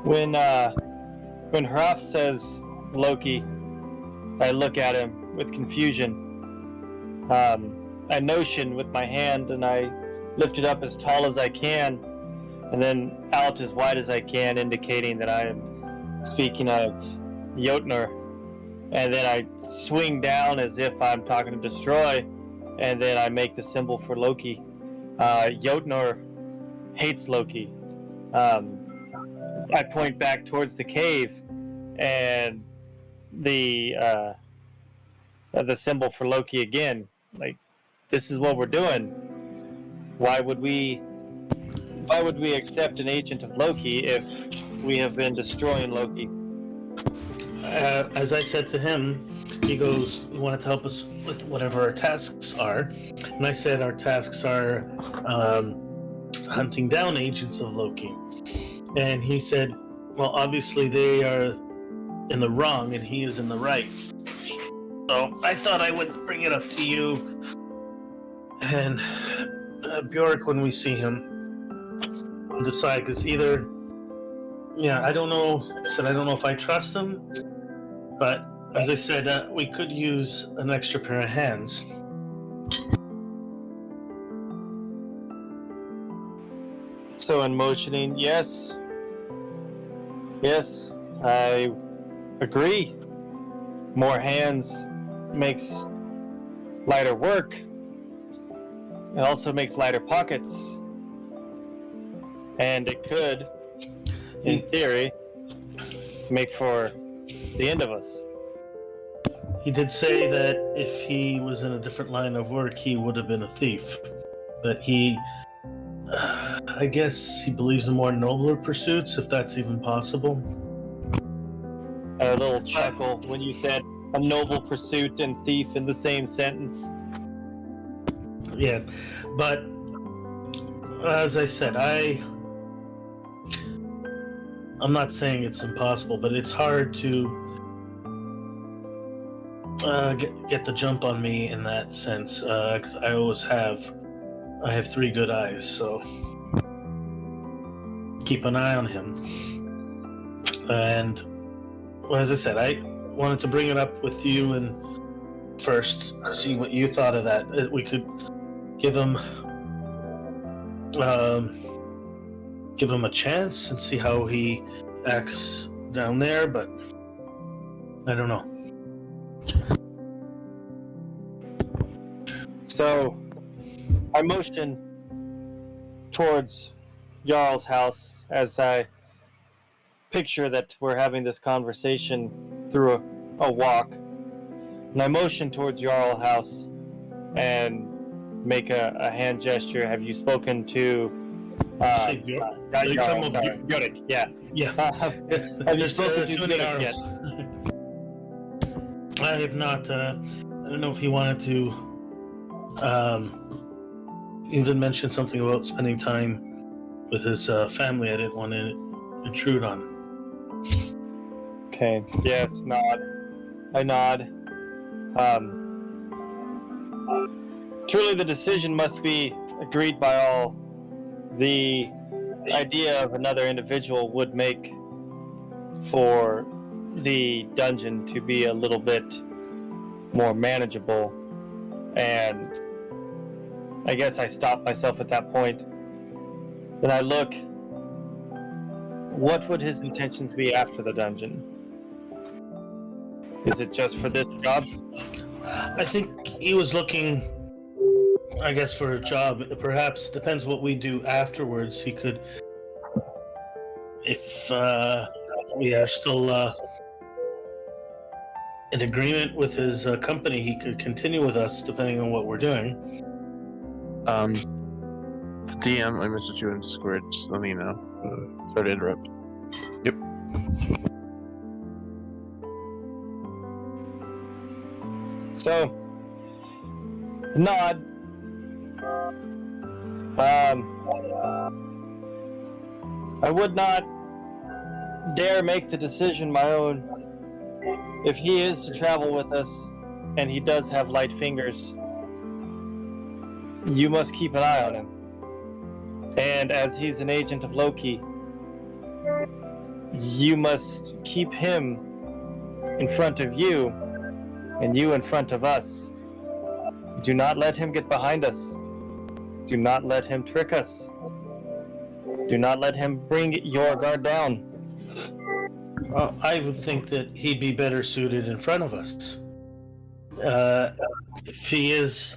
When Hraf says Loki, I look at him with confusion. I notion with my hand and I lift it up as tall as I can and then out as wide as I can, indicating that I am speaking of Jotnar, and then I swing down as if I'm talking to destroy, and then I make the symbol for Loki. Jotnar hates Loki. I point back towards the cave, and the symbol for Loki again. Like, this is what we're doing. Why would we accept an agent of Loki if we have been destroying Loki? As I said to him, he goes, "You wanted to help us with whatever our tasks are," and I said our tasks are hunting down agents of Loki. And he said, "Well, obviously they are in the wrong, and he is in the right." So I thought I would bring it up to you and Bjork when we see him. Decide, because either, I don't know. I said I don't know if I trust him, but as I said, we could use an extra pair of hands. So in motioning, yes, I agree. More hands makes lighter work. It also makes lighter pockets. And it could, in theory, make for the end of us. He did say that if he was in a different line of work, he would have been a thief. But I guess he believes in more nobler pursuits, if that's even possible. A little chuckle when you said a noble pursuit and thief in the same sentence. Yes, but as I said, I'm not saying it's impossible, but it's hard to get the jump on me in that sense, because I have 3 good eyes, so keep an eye on him. And as I said, I wanted to bring it up with you and first to see what you thought of that. We could give him a chance and see how he acts down there, but I don't know. So I motion towards Jarl's house as I picture that we're having this conversation through a walk. And I motion towards Jarl's house and make a hand gesture. Have you spoken to Jarl? Sorry. Yorick, yeah. Yeah. Have you spoken to Yorick yet? I have not. I don't know if he wanted to. He did mention something about spending time with his family. I didn't want to intrude on. Okay. Yes. Nod. I nod. Truly, the decision must be agreed by all. The idea of another individual would make for the dungeon to be a little bit more manageable, and I guess I stopped myself at that point. Then I look, what would his intentions be after the dungeon? Is it just for this job? I think he was looking, I guess, for a job. Perhaps depends what we do afterwards. He could, if we are still in agreement with his company, he could continue with us depending on what we're doing. DM, I messaged you in Discord, just letting you know. Sorry to interrupt. Yep. So, nod. I would not dare make the decision my own. If he is to travel with us, and he does have light fingers, you must keep an eye on him. And as he's an agent of Loki, you must keep him in front of you, and you in front of us. Do not let him get behind us. Do not let him trick us. Do not let him bring your guard down. Well, I would think that he'd be better suited in front of us. If he is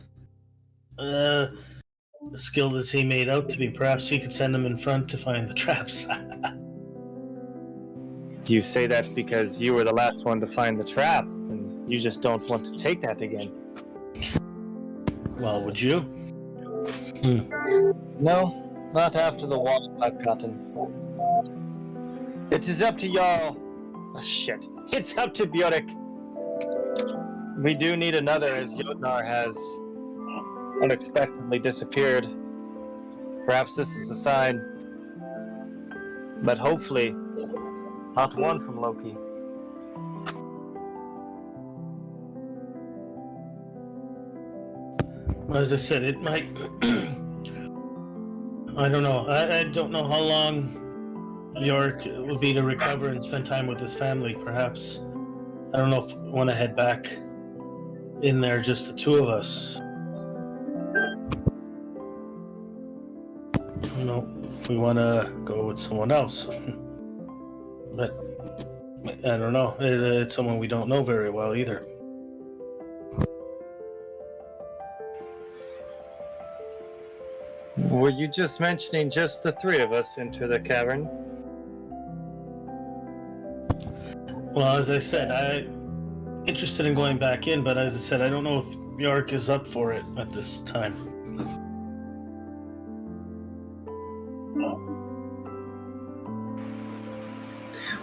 skilled as he made out to be, perhaps he could send him in front to find the traps. Do you say that because you were the last one to find the trap, and you just don't want to take that again? Well, would you? No, not after the water I've gotten. It is up to y'all. Oh, shit. It's up to Bjork. We do need another, as Jotnar has unexpectedly disappeared. Perhaps this is a sign. But hopefully, not one from Loki. As I said, it might. I don't know. I don't know how long Bjork would be to recover and spend time with his family. Perhaps. I don't know if we want to head back in there, just the two of us. I don't know if we want to go with someone else. But I don't know. It's someone we don't know very well either. Were you just mentioning just the three of us into the cavern? Well, as I said, I'm interested in going back in, but as I said, I don't know if Bjork is up for it at this time.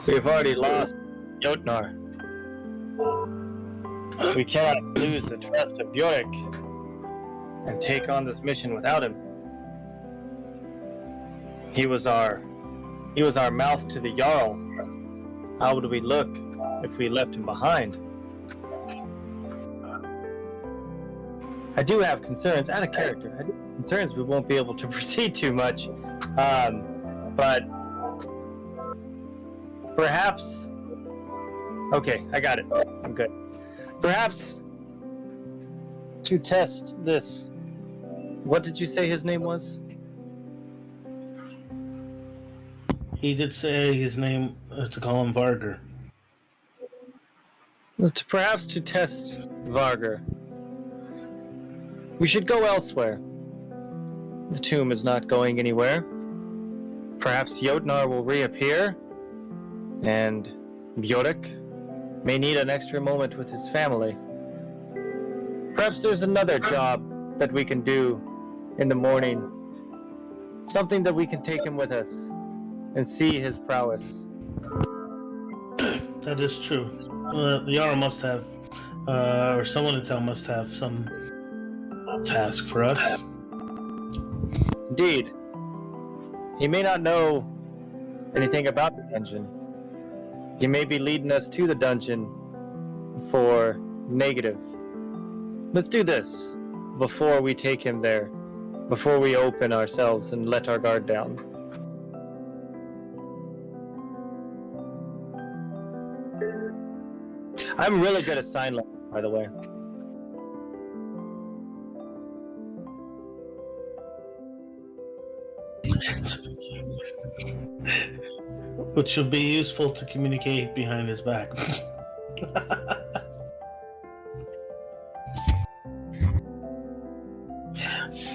We've already lost Jotnar. We cannot lose the trust of Bjork and take on this mission without him. He was our mouth to the Jarl. How would we look if we left him behind? I do have concerns, out of character. I do have concerns we won't be able to proceed too much. But perhaps... Okay, I got it. I'm good. Perhaps to test this... What did you say his name was? He did say his name to call him Varger. Perhaps to test Varger. We should go elsewhere. The tomb is not going anywhere. Perhaps Jotnar will reappear, and Bjork may need an extra moment with his family. Perhaps there's another job that we can do in the morning. Something that we can take him with us and see his prowess. That is true. The Jarl must have, or someone in town must have some task for us. Indeed. He may not know anything about the dungeon. He may be leading us to the dungeon for negative. Let's do this before we take him there, before we open ourselves and let our guard down. I'm really good at sign language, by the way. Which will be useful to communicate behind his back.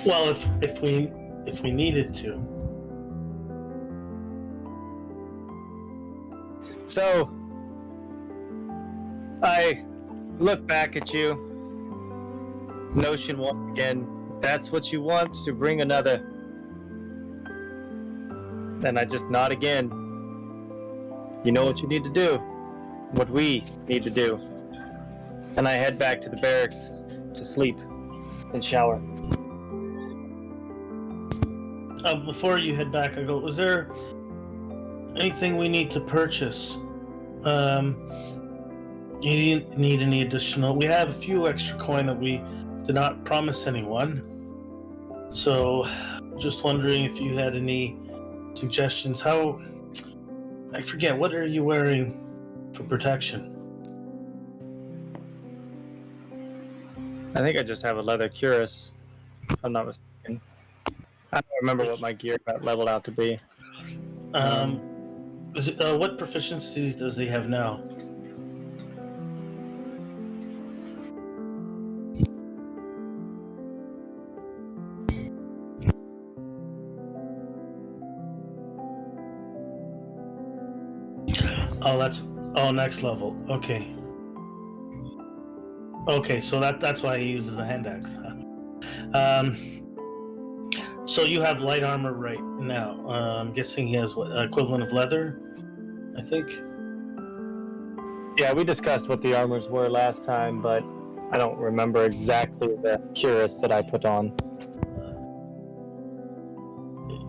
Well, if we needed to. So, I look back at you. Notion once again. If that's what you want, to bring another. Then I just nod again. You know what you need to do. What we need to do. And I head back to the barracks to sleep and shower. Before you head back, I go, was there anything we need to purchase? You didn't need any additional. We have a few extra coin that we did not promise anyone. So, just wondering if you had any suggestions. How... I forget, what are you wearing for protection? I think I just have a leather cuirass, if I'm not mistaken. I don't remember what my gear got leveled out to be. What proficiencies does he have now? Oh, next level. Okay. Okay, so that's why he uses a hand axe. So you have light armor right now. I'm guessing he has what equivalent of leather, I think. Yeah, we discussed what the armors were last time, but I don't remember exactly the cuirass that I put on.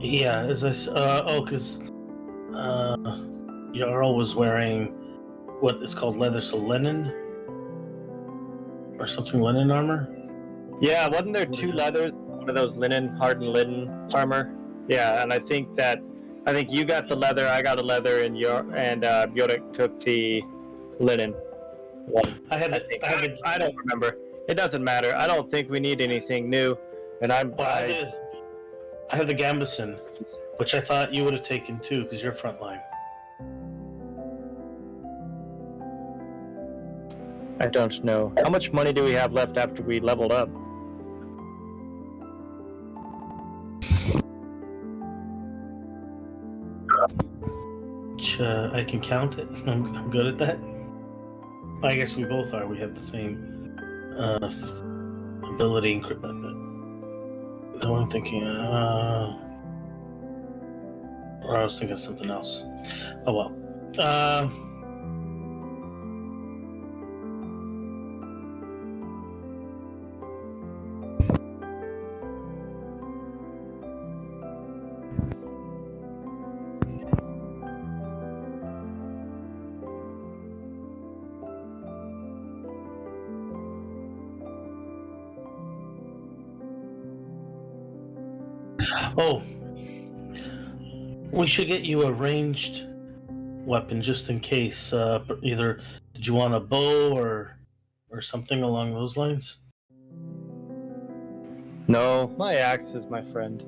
Yeah, because Jarl was wearing what is called leather, so linen or something, linen armor. Yeah, wasn't there two leathers? One of those hardened linen armor. Yeah, and I think you got the leather, I got a leather, and Yodik took the linen one. I don't remember. It doesn't matter. I don't think we need anything new. And I have the gambeson, which I thought you would have taken too, because you're frontline. I don't know. How much money do we have left after we leveled up? I can count it. I'm good at that. I guess we both are. We have the same ability. So I'm thinking. Or I was thinking of something else. Oh well. Oh, we should get you a ranged weapon just in case. Either did you want a bow or something along those lines? No, my axe is my friend.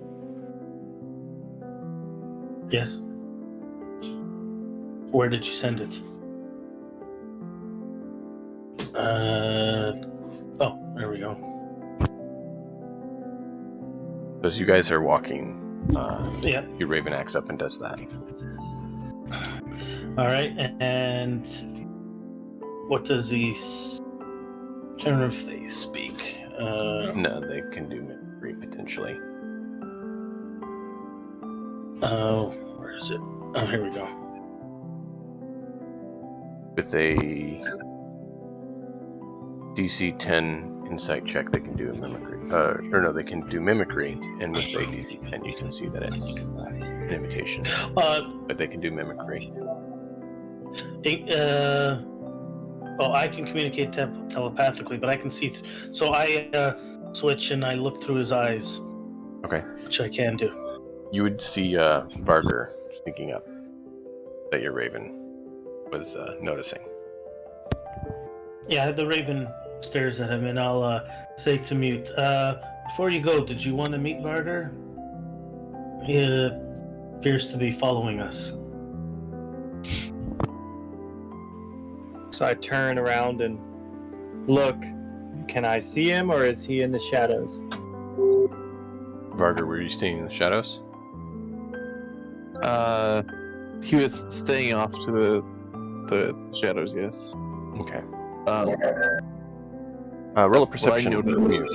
Yes. Where did you send it? Oh, there we go. As you guys are walking, Yeah. you Raven Axe up and does that. All right, and what does he? I don't know if they speak. No, they can do mimicry potentially. Oh, where is it? Oh, here we go. With a DC 10 insight check, they can do a mimicry. They can do mimicry, and with a DC 10, you can see that it's an imitation. But they can do mimicry. I can communicate telepathically, but I can see. So I switch and I look through his eyes. Okay. Which I can do. You would see Varger sneaking up that your Raven was noticing. Yeah, the Raven stares at him, and I'll say to Mute, before you go, did you want to meet Varger? He appears to be following us. So I turn around and look. Can I see him, or is he in the shadows? Varger, were you staying in the shadows? He was staying off to the shadows, yes. Okay. Roll a perception. Well,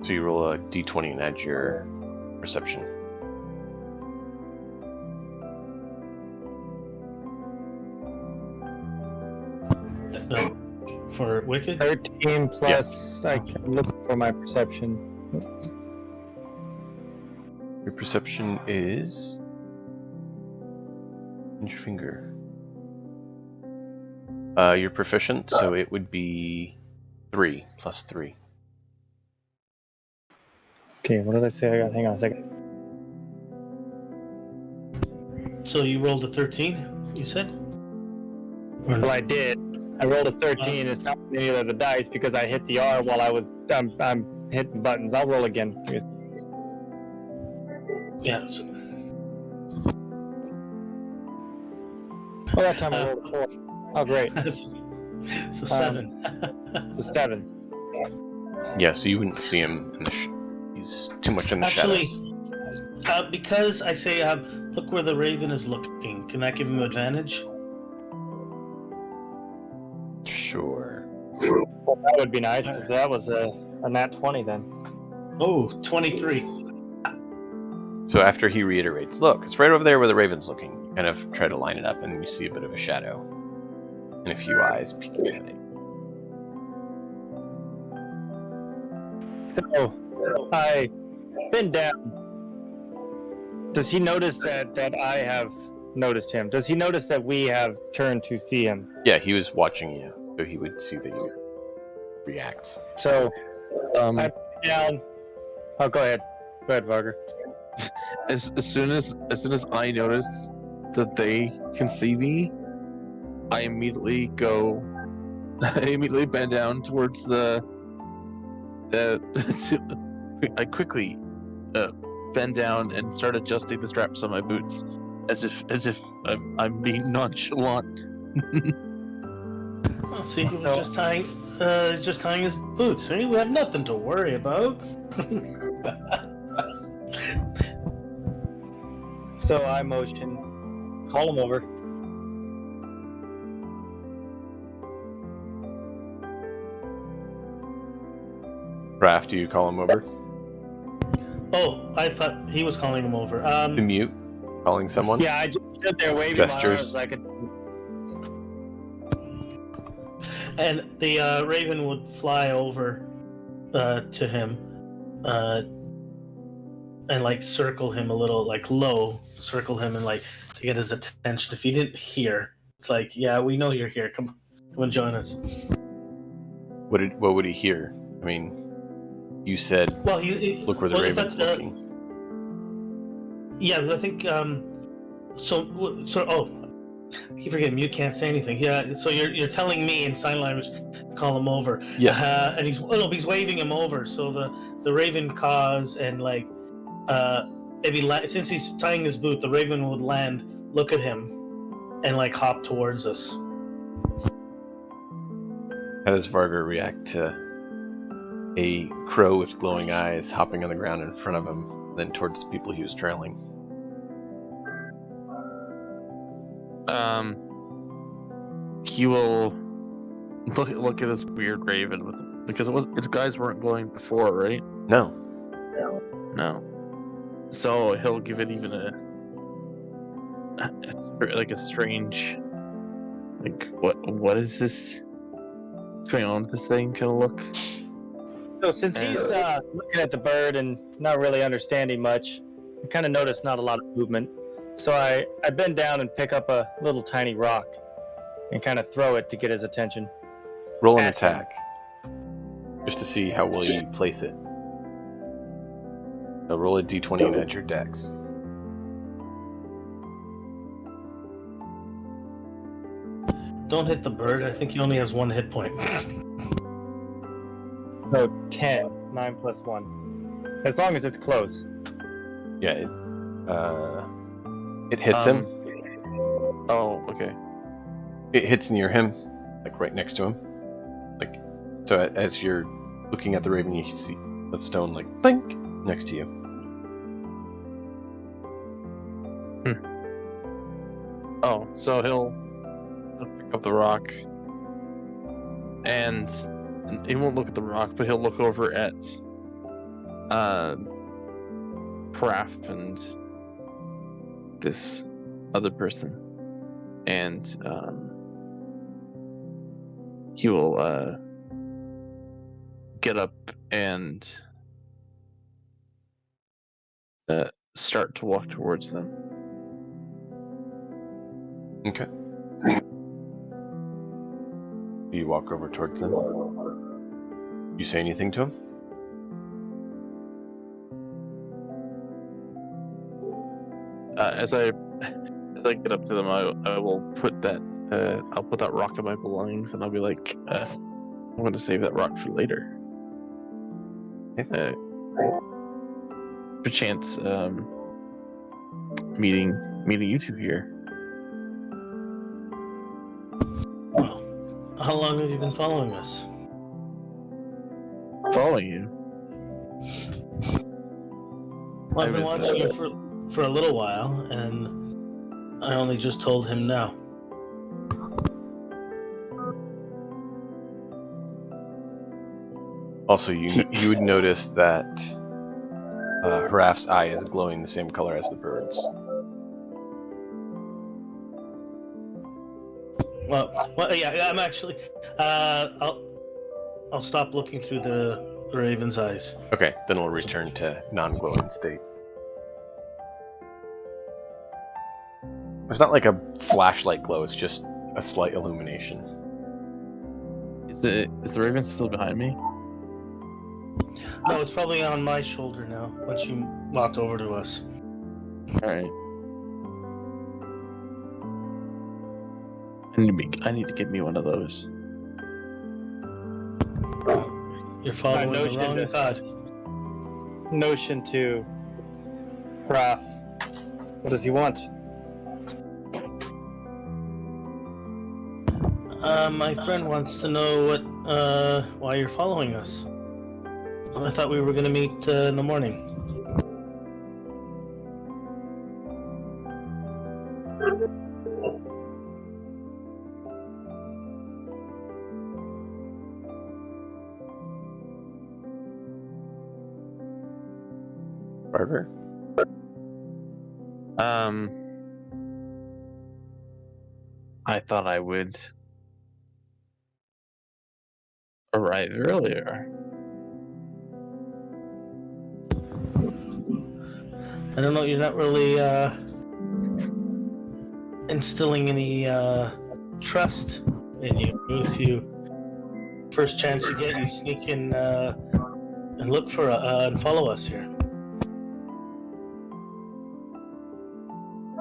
So you roll a d20 and add your perception. For Wicked? 13 plus. I can look for my perception. Your perception is... in your finger. You're proficient, so it would be 3 plus 3. Okay, what did I say I got? Hang on a second. So you rolled a 13, you said? Well, I did. I rolled a 13. It's not any of the dice because I hit the R while I'm hitting buttons. I'll roll again. Yeah. So, Oh, that time I rolled a 4. Oh, great. so 7. So 7. Yeah, so you wouldn't see him in the he's too much in the Actually, shadows. because I say, look where the raven is looking, can that give him advantage? Sure. Well, that would be nice because that was a nat 20 then. Oh, 23. So after he reiterates, look, it's right over there where the raven's looking. You kind of try to line it up, and you see a bit of a shadow and a few eyes peeking at it. So I bend down. Does he notice that I have noticed him? Does he notice that we have turned to see him? Yeah, he was watching you, so he would see that you react. So Um, I bend down. Oh, go ahead. Go ahead, Varger. as soon as I notice that they can see me, I immediately bend down towards the. I quickly bend down and start adjusting the straps on my boots, as if I'm being nonchalant. Well, see, he was just tying his boots. See, we have nothing to worry about. So I motion. Call him over. Raph, do you call him over? Oh, I thought he was calling him over. To mute? Calling someone? Yeah, I just stood there waving Gestures. my arms like a. And the raven would fly over to him and like circle him a little, like low, circle him and like to get his attention. If he didn't hear, it's like, yeah, we know you're here. Come and join us. What would he hear? I mean, you said, Well, look where the raven's looking. Yeah, I think so. Oh, I keep forgetting. You can't say anything. Yeah, so you're telling me in sign language to call him over. Yes. And he's waving him over. So the raven caws and like maybe since he's tying his boot, the raven would land, look at him, and like hop towards us. How does Vargar react to a crow with glowing eyes hopping on the ground in front of him, then towards the people he was trailing? He will look at this weird raven because its guys weren't glowing before, right? No. No. So he'll give it even a strange, like, what is this? What's going on with this thing? Kind of look. So since he's looking at the bird and not really understanding much, I kind of noticed not a lot of movement. So I bend down and pick up a little tiny rock and kind of throw it to get his attention. Roll an attack. Just to see how well you place it. So roll a d20 and add your dex. Don't hit the bird. I think he only has 1 hit point. So 10, 9 plus 1. As long as it's close. Yeah, it hits him. Oh, okay. It hits near him, like right next to him. Like, so as you're looking at the raven, you see the stone like blink next to you. Oh, so he'll pick up the rock, and he won't look at the rock, but he'll look over at Praff and this other person, and he will get up and start to walk towards them. Okay. You walk over towards them. You say anything to him? As I get up to them, I will put that I'll put that rock in my belongings, and I'll be like, I'm going to save that rock for later. perchance meeting you two here. Well, how long have you been following us? Following you. Well, I've been I was, watching you for a little while, and I only just told him now. Also, you would notice that Haraf's eye is glowing the same color as the bird's. Well, yeah, I'm actually. I'll stop looking through the raven's eyes. Okay, then we'll return to non-glowing state. It's not like a flashlight glow, it's just a slight illumination. Is the raven still behind me? No, it's probably on my shoulder now. Once you walked over to us. All right. I need to get me one of those. You're following the notion wrong to- god. Notion to Raph. What does he want? My friend wants to know why you're following us. I thought we were going to meet in the morning. Barber? I thought I would arrive earlier. I don't know, you're not really instilling any trust in you. If you first chance you get, you sneak in and look for and follow us here.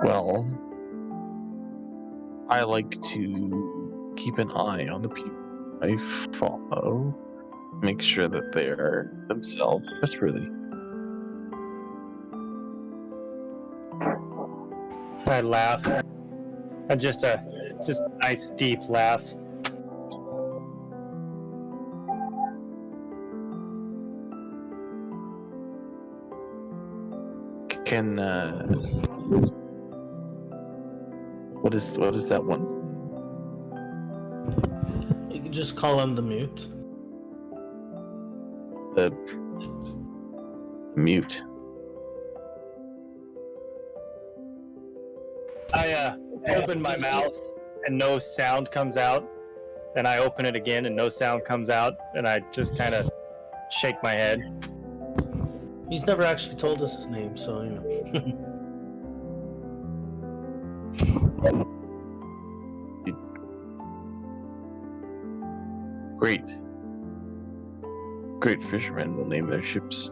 Well, I like to keep an eye on the people I follow, make sure that they are themselves trustworthy. I laugh. Just a nice deep laugh. Can what is that one's name? You can just call him the mute. The mute. I open my mouth and no sound comes out, and I open it again and no sound comes out, and I just kind of shake my head. He's never actually told us his name, so you know. Great fishermen will name their ships.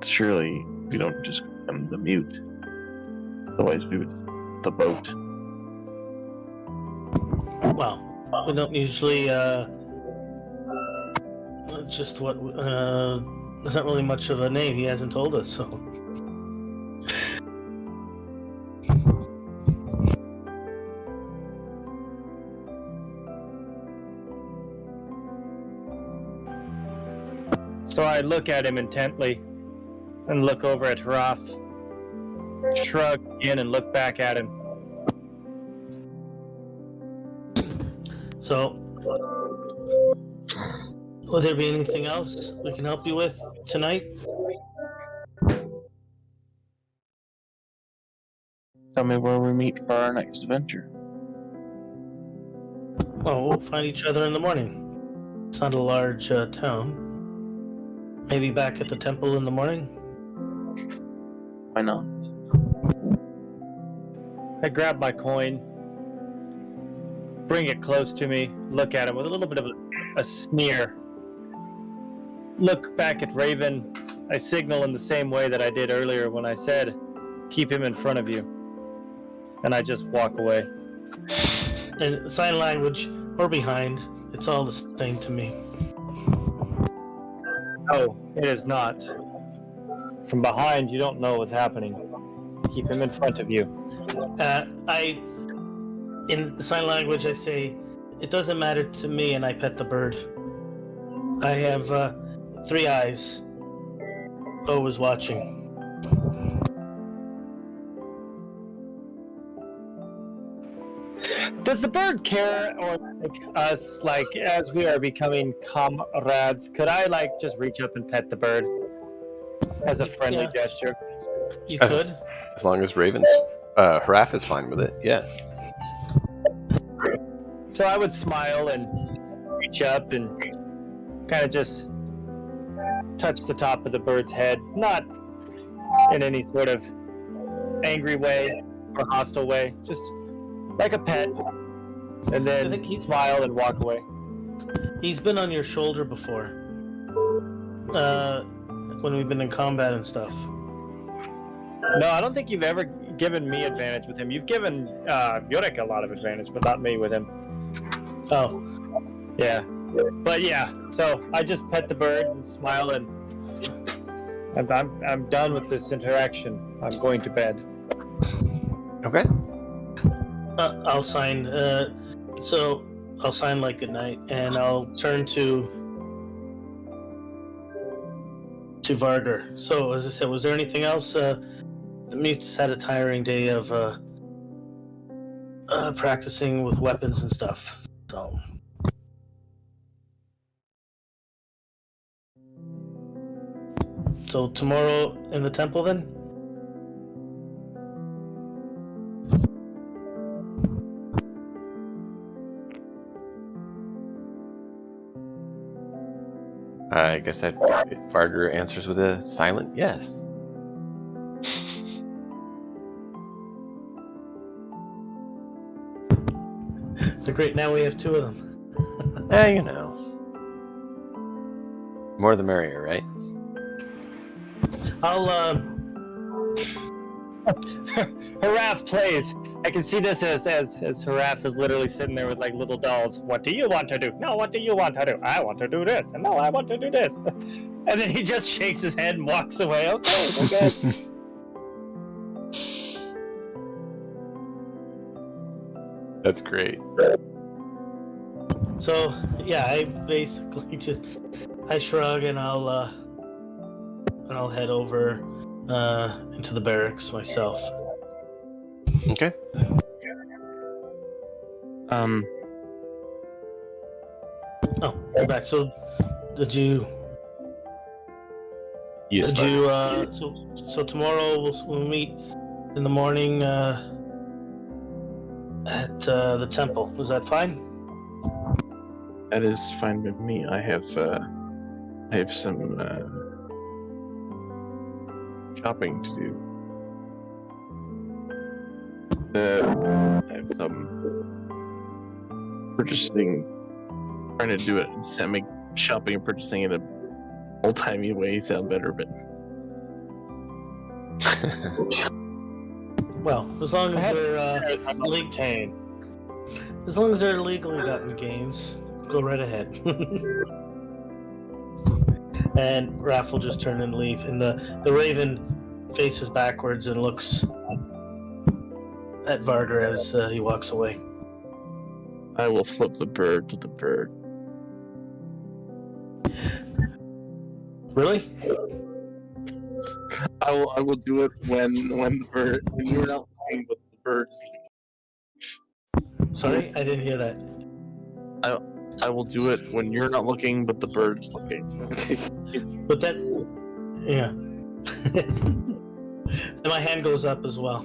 Surely we don't just call them the mute. Otherwise we would the boat. Well, we don't usually just what there's not really much of a name. He hasn't told us, so. So I look at him intently and look over at Raph, shrug again and look back at him. So, will there be anything else we can help you with tonight? Tell me where we meet for our next adventure. Well, we'll find each other in the morning. It's not a large town. Maybe back at the temple in the morning? Why not? I grab my coin, bring it close to me, look at him with a little bit of a sneer. Look back at Raven. I signal in the same way that I did earlier when I said, keep him in front of you. And I just walk away. In sign language or behind, it's all the same to me. No, it is not. From behind, you don't know what's happening. Keep him in front of you. In the sign language, I say, "It doesn't matter to me," and I pet the bird. I have 3 eyes, always watching. Does the bird care or like us, like as we are becoming comrades? Could I like just reach up and pet the bird as a friendly Yeah. gesture? You As, could. as long as Raven's Haraf is fine with it, yeah. So I would smile and reach up and kind of just touch the top of the bird's head, not in any sort of angry way or hostile way, just like a pet, and I then think smile and walk away. He's been on your shoulder before. When we've been in combat and stuff. No, I don't think you've ever given me advantage with him. You've given Yurek a lot of advantage, but not me with him. Oh, Yeah. But yeah, so I just pet the bird and smile, and I'm done with this interaction. I'm going to bed. Okay. I'll sign. So I'll sign like good night, and I'll turn to Vargar. So as I said, was there anything else? The mutes had a tiring day of practicing with weapons and stuff. So tomorrow in the temple then? I guess that Vargar answers with a silent yes. So great, now we have 2 of them. You know. More the merrier, right? I'll Haraf plays. I can see this as Haraf is literally sitting there with like little dolls. What do you want to do? No, what do you want to do? I want to do this. And no, I want to do this. And then he just shakes his head and walks away. Okay. That's great. So yeah, I basically just I shrug and I'll head over into the barracks myself. Okay. Oh, you're back. So did you? Yes, Did you? So tomorrow we'll meet in the morning at the temple. Was that fine? That is fine with me. I have some shopping to do. I have some purchasing. Trying to do it and make shopping and purchasing in a old-timey way sound better, but Well, as long as they're as long as they're legally gotten gains, go right ahead. And Raph will just turn and leave, and the raven faces backwards and looks at Vargar as he walks away. I will flip the bird to the bird. Really? I will do it when you're not playing with the birds. Sorry, I didn't hear that. I will do it when you're not looking, but the bird's looking. But that, yeah. And my hand goes up as well.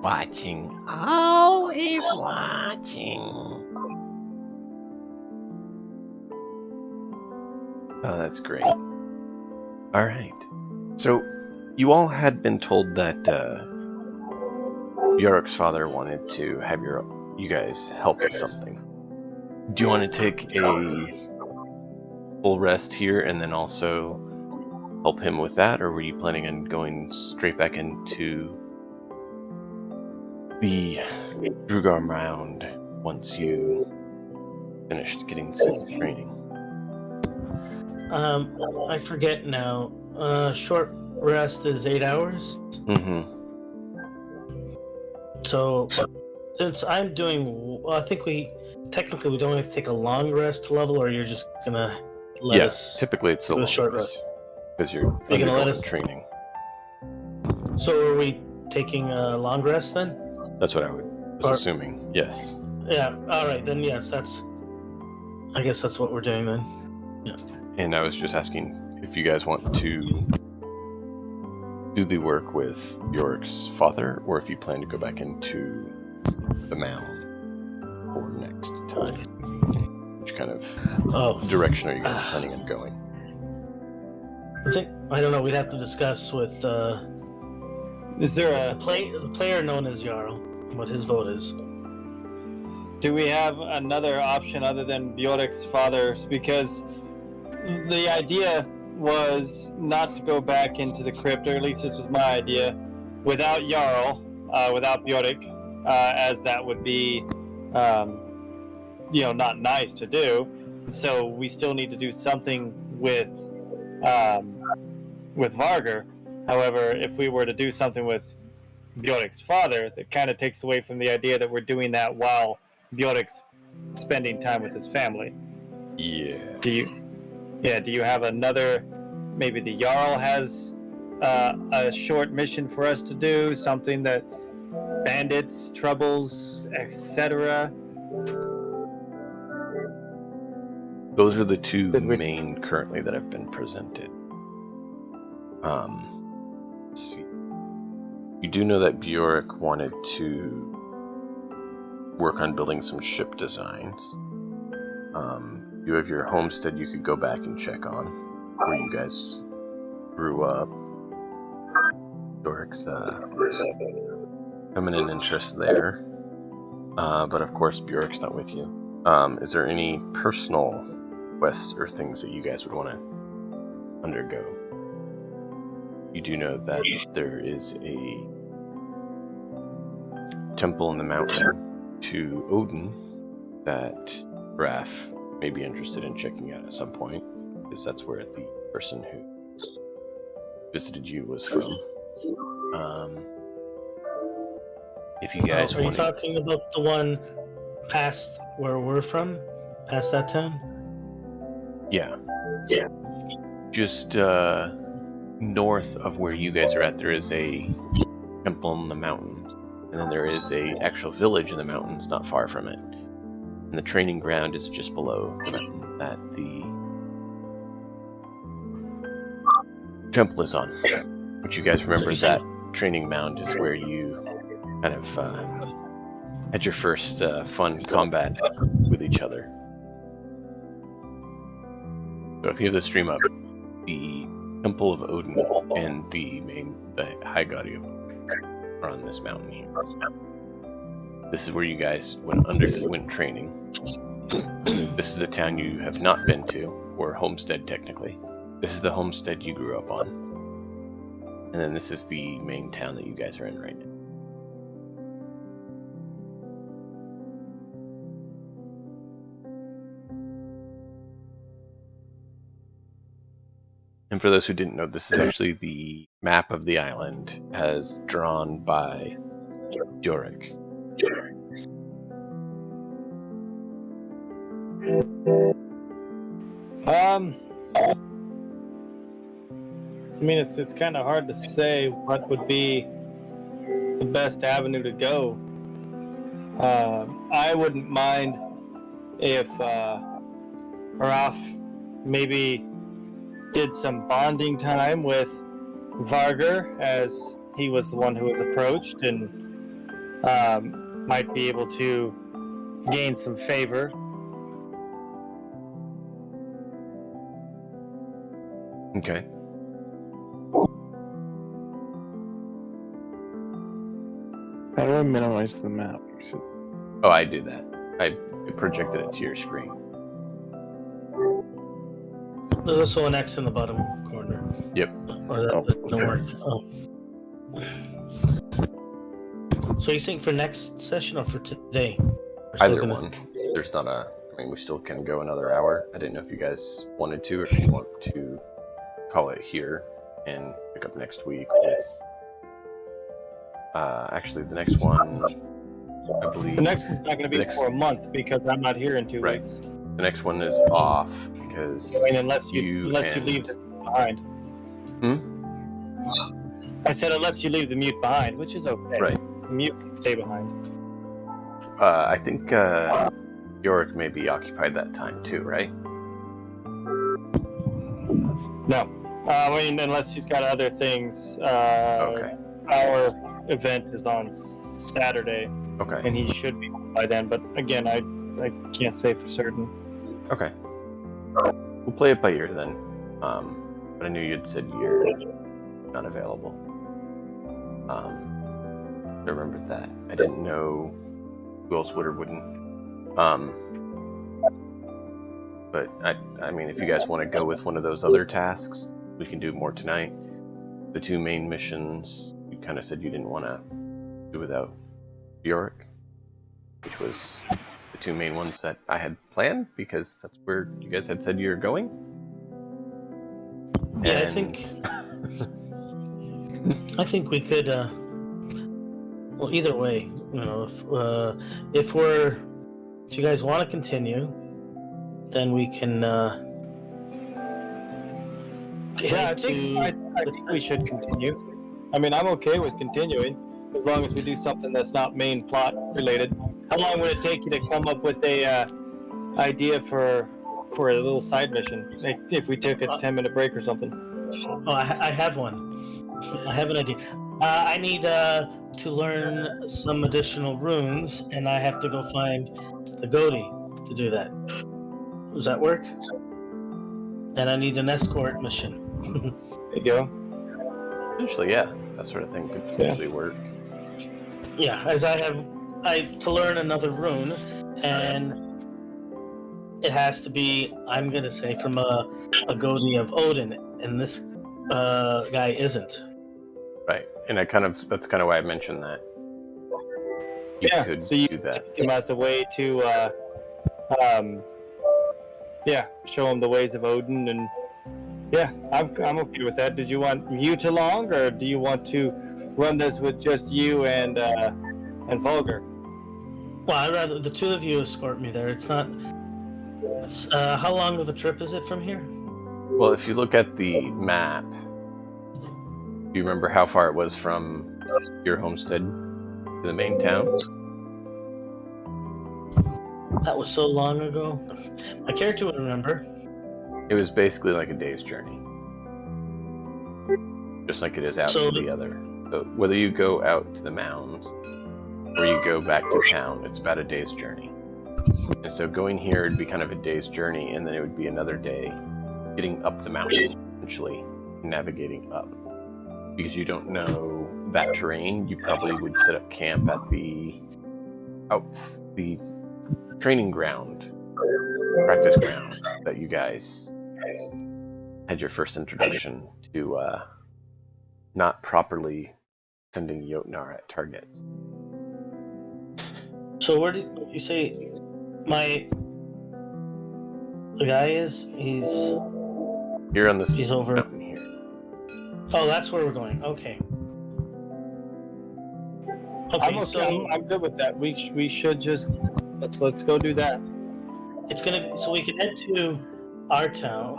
Watching. Always watching. Oh, that's great. Alright. So, you all had been told that Bjork's father wanted to have you guys help with something. Do you want to take a full rest here and then also help him with that, or were you planning on going straight back into the Drugar Mound once you finished getting some training. I forget now. Short rest is 8 hours. Mm-hmm. So, since I'm doing, well, I think we don't have to take a long rest to level, or you're just gonna let us typically it's a do a long short rest rest. because you're You're gonna let undergoing us- training. So, are we taking a long rest then? That's what I was Or- assuming. Yes. Yeah. All right, then. Yes, I guess that's what we're doing then. And I was just asking if you guys want to do the work with Bjork's father, or if you plan to go back into the mound for next time. Which kind of direction are you guys planning on going? I don't know. We'd have to discuss with Is there the player known as Jarl what his vote is. do we have another option other than Bjork's father? Because the idea was not to go back into the crypt, or at least this was my idea, without Jarl, without Bjork, as that would be, not nice to do. So we still need to do something with Vargr. However, if we were to do something with Bjork's father, that kind of takes away from the idea that we're doing that while Bjork's spending time with his family. Yeah. Do you have another? Maybe the Jarl has a short mission for us to do, something that bandits, troubles, etc. Those are the two main currently that have been presented. Let's see. You do know that Bjork wanted to work on building some ship designs. You have your homestead you could go back and check on, where you guys grew up. Bjork's feminine interest there. But of course Bjork's not with you. Is there any personal quests or things that you guys would want to undergo? You do know that there is a temple in the mountain to Odin that Raph may be interested in checking out at some point, because that's where the person who visited you was from. If you guys Are you want to... talking about the one past where we're from? Past that town? Yeah. Just north of where you guys are at, there is a temple in the mountains, and then there is a actual village in the mountains not far from it. And the training ground is just below the mountain that the temple is on. Which you guys remember, that training mound is where you kind of had your first fun combat with each other. So if you have the stream up, the Temple of Odin and the High God are on this mountain here. This is where you guys went training. This is a town you have not been to, or homestead technically. This is the homestead you grew up on. And then this is the main town that you guys are in right now. And for those who didn't know, this is actually the map of the island as drawn by Bjork. I mean, it's kind of hard to say what would be the best avenue to go. I wouldn't mind if Ralph maybe did some bonding time with Vargr, as he was the one who was approached, and might be able to gain some favor. Okay. How do I minimize the map? Oh, I did that. I projected it to your screen. There's also an X in the bottom corner. Yep. Or that doesn't work. Oh. So you think for next session or for today? We're still Either gonna- one. There's not a. I mean, we still can go another hour. I didn't know if you guys wanted to, or if you want to call it here and pick up next week with. Actually, the next one, I believe. The next one's not going to be the next- for a month because I'm not here in 2 Right. weeks. The next one is off because I mean, unless you you leave it behind. I said unless you leave the mute behind, which is okay. Right. The mute can stay behind. I think Yorick may be occupied that time too, right? No. I mean, unless he's got other things. Okay. Our event is on Saturday, Okay. and he should be by then. But again, I can't say for certain. Okay. We'll play it by ear then. But I knew you'd said you're not available. I remembered that. I didn't know who else would or wouldn't. But I mean, if you guys want to go with one of those other tasks, we can do more tonight. The two main missions, you kind of said you didn't want to do without Bjork, which was the two main ones that I had planned because that's where you guys had said you were going. Yeah, And- I think we could. Well, either way, you know, if you guys want to continue, then we can. Yeah, head I think we should continue. I mean, I'm okay with continuing as long as we do something that's not main plot related. How long would it take you to come up with a idea for a little side mission? Like if we took a 10-minute break or something. Oh, I have one. I have an idea. I need to learn some additional runes, and I have to go find the Godi to do that. Does that work? And I need an escort mission. There you go. Potentially, yeah, that sort of thing could potentially work. Yeah, as I to learn another rune, and it has to be, I'm gonna say, from a Godi of Odin, and this guy isn't. Right, and that's kind of why I mentioned that. You could so you do that. take him as a way to, show him the ways of Odin, and I'm okay with that. Did you want Mute along, or do you want to run this with just you and Volgar? Well, I'd rather the two of you escort me there. It's not. How long of a trip is it from here? Well, if you look at the map, do you remember how far it was from your homestead to the main town? That was so long ago. My character would remember. It was basically like a day's journey. Just like it is out So to the other. So whether you go out to the mounds or you go back to town, it's about a day's journey. And so going here would be kind of a day's journey, and then it would be another day getting up the mountain, essentially navigating up. Because you don't know that terrain, you probably would set up camp at the training ground, practice ground that you guys had your first introduction to not properly sending Jotnar at targets. So where did you say the guy is? He's Here on this He's over- mountain here. Oh, that's where we're going. Okay. Okay, I'm okay. so I'm good with that. We should just let's go do that. it's gonna. So we can head to our town,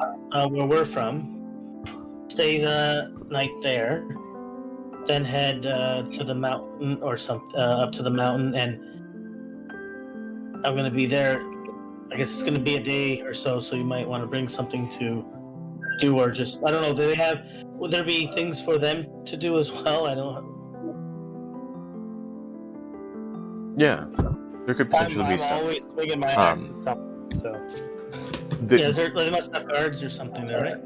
where we're from. Stay the night there, then head to the mountain or up to the mountain, and I'm gonna be there. I guess it's gonna be a day or so. So you might want to bring something to do, or just I don't know. Do they have? Would there be things for them to do as well? I don't. Yeah, there could potentially I'm be stuff. always swinging my axe at something. So Yeah, they must have guards or something there, right?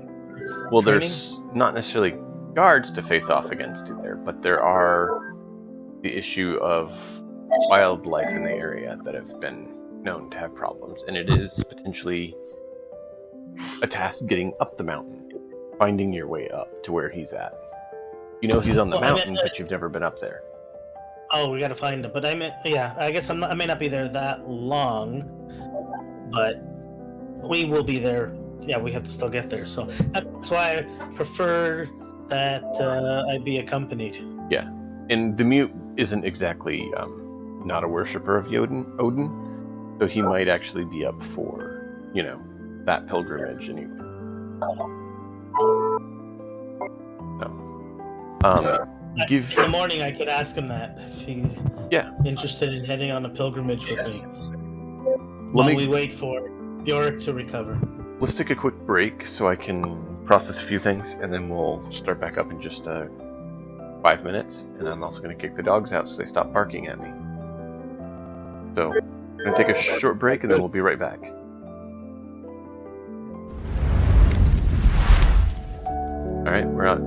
Well, training? there's not necessarily guards to face off against you there, but there are the issue of wildlife in the area that have been known to have problems, and it is potentially a task getting up the mountain, finding your way up to where he's at. You know he's on the Well, I mountain, meant- but you've never been up there. Oh, we gotta find him. But yeah. I guess I may not be there that long, but we will be there. Yeah, we have to still get there. So that's why I prefer that I be accompanied. Yeah, and the mute isn't exactly not a worshiper of Odin, so he might actually be up for that pilgrimage anyway. So, In the morning, I could ask him that if he's interested in heading on a pilgrimage with me. While we wait for Bjork to recover. Let's take a quick break so I can process a few things, and then we'll start back up in just 5 minutes. And I'm also going to kick the dogs out so they stop barking at me. So, I'm going to take a short break, and then we'll be right back. Alright, we're out.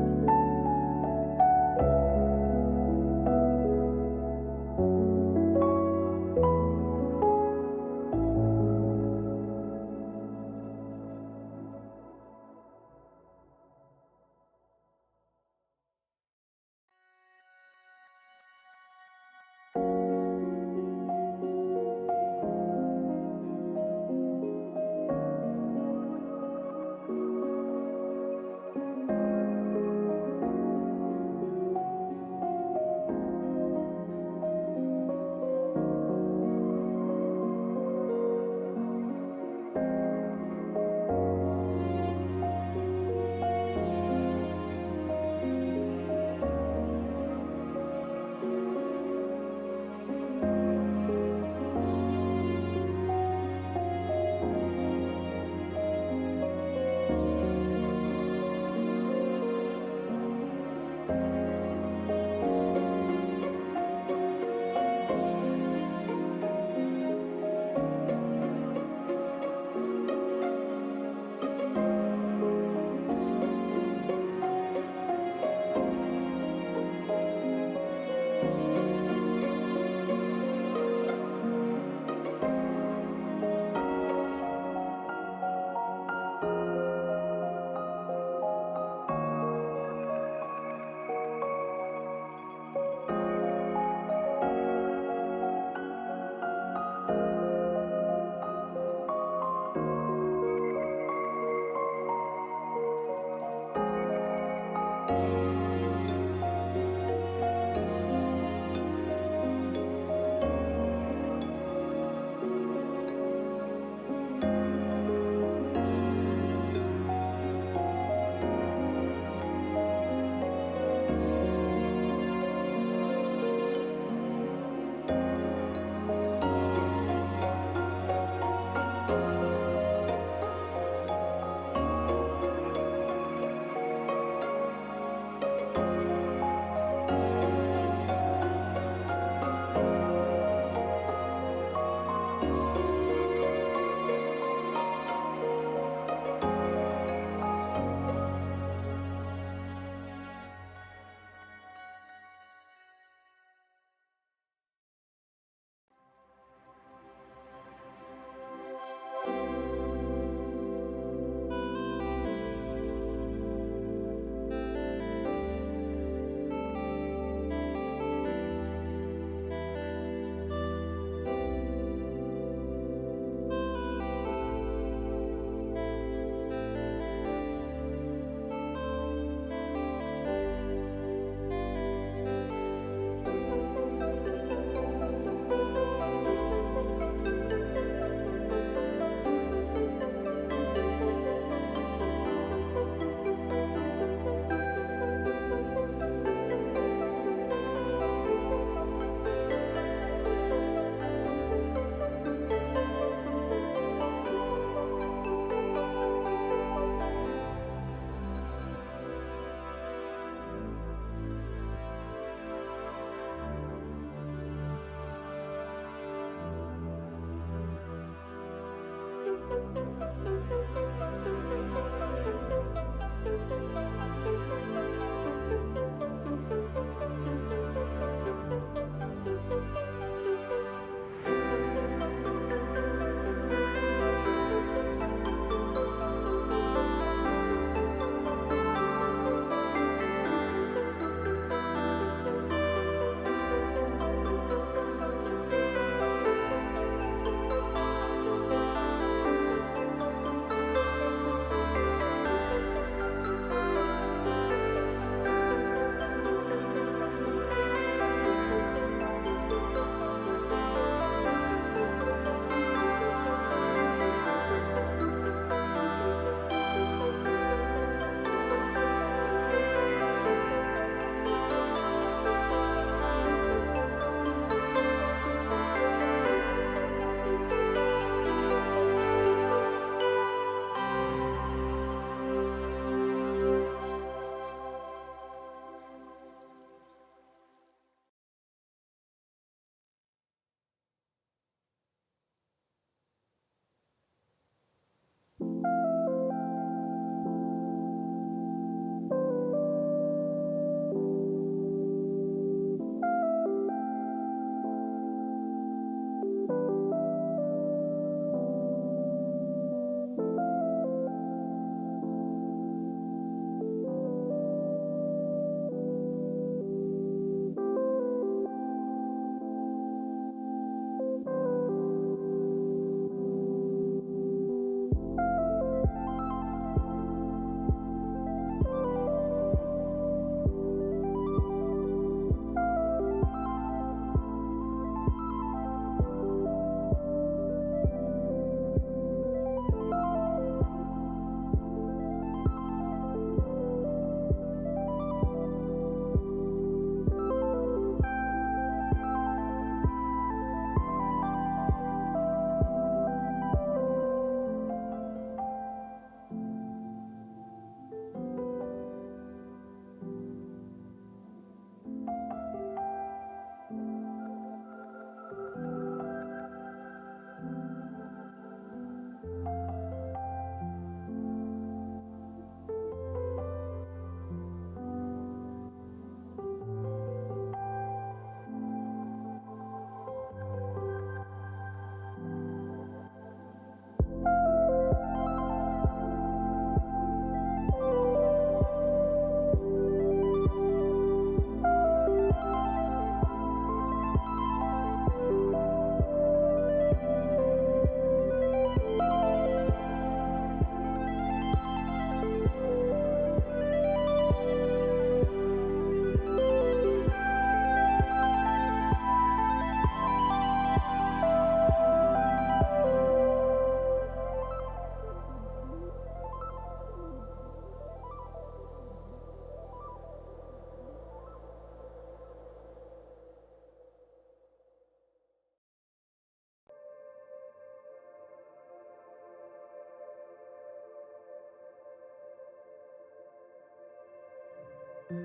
And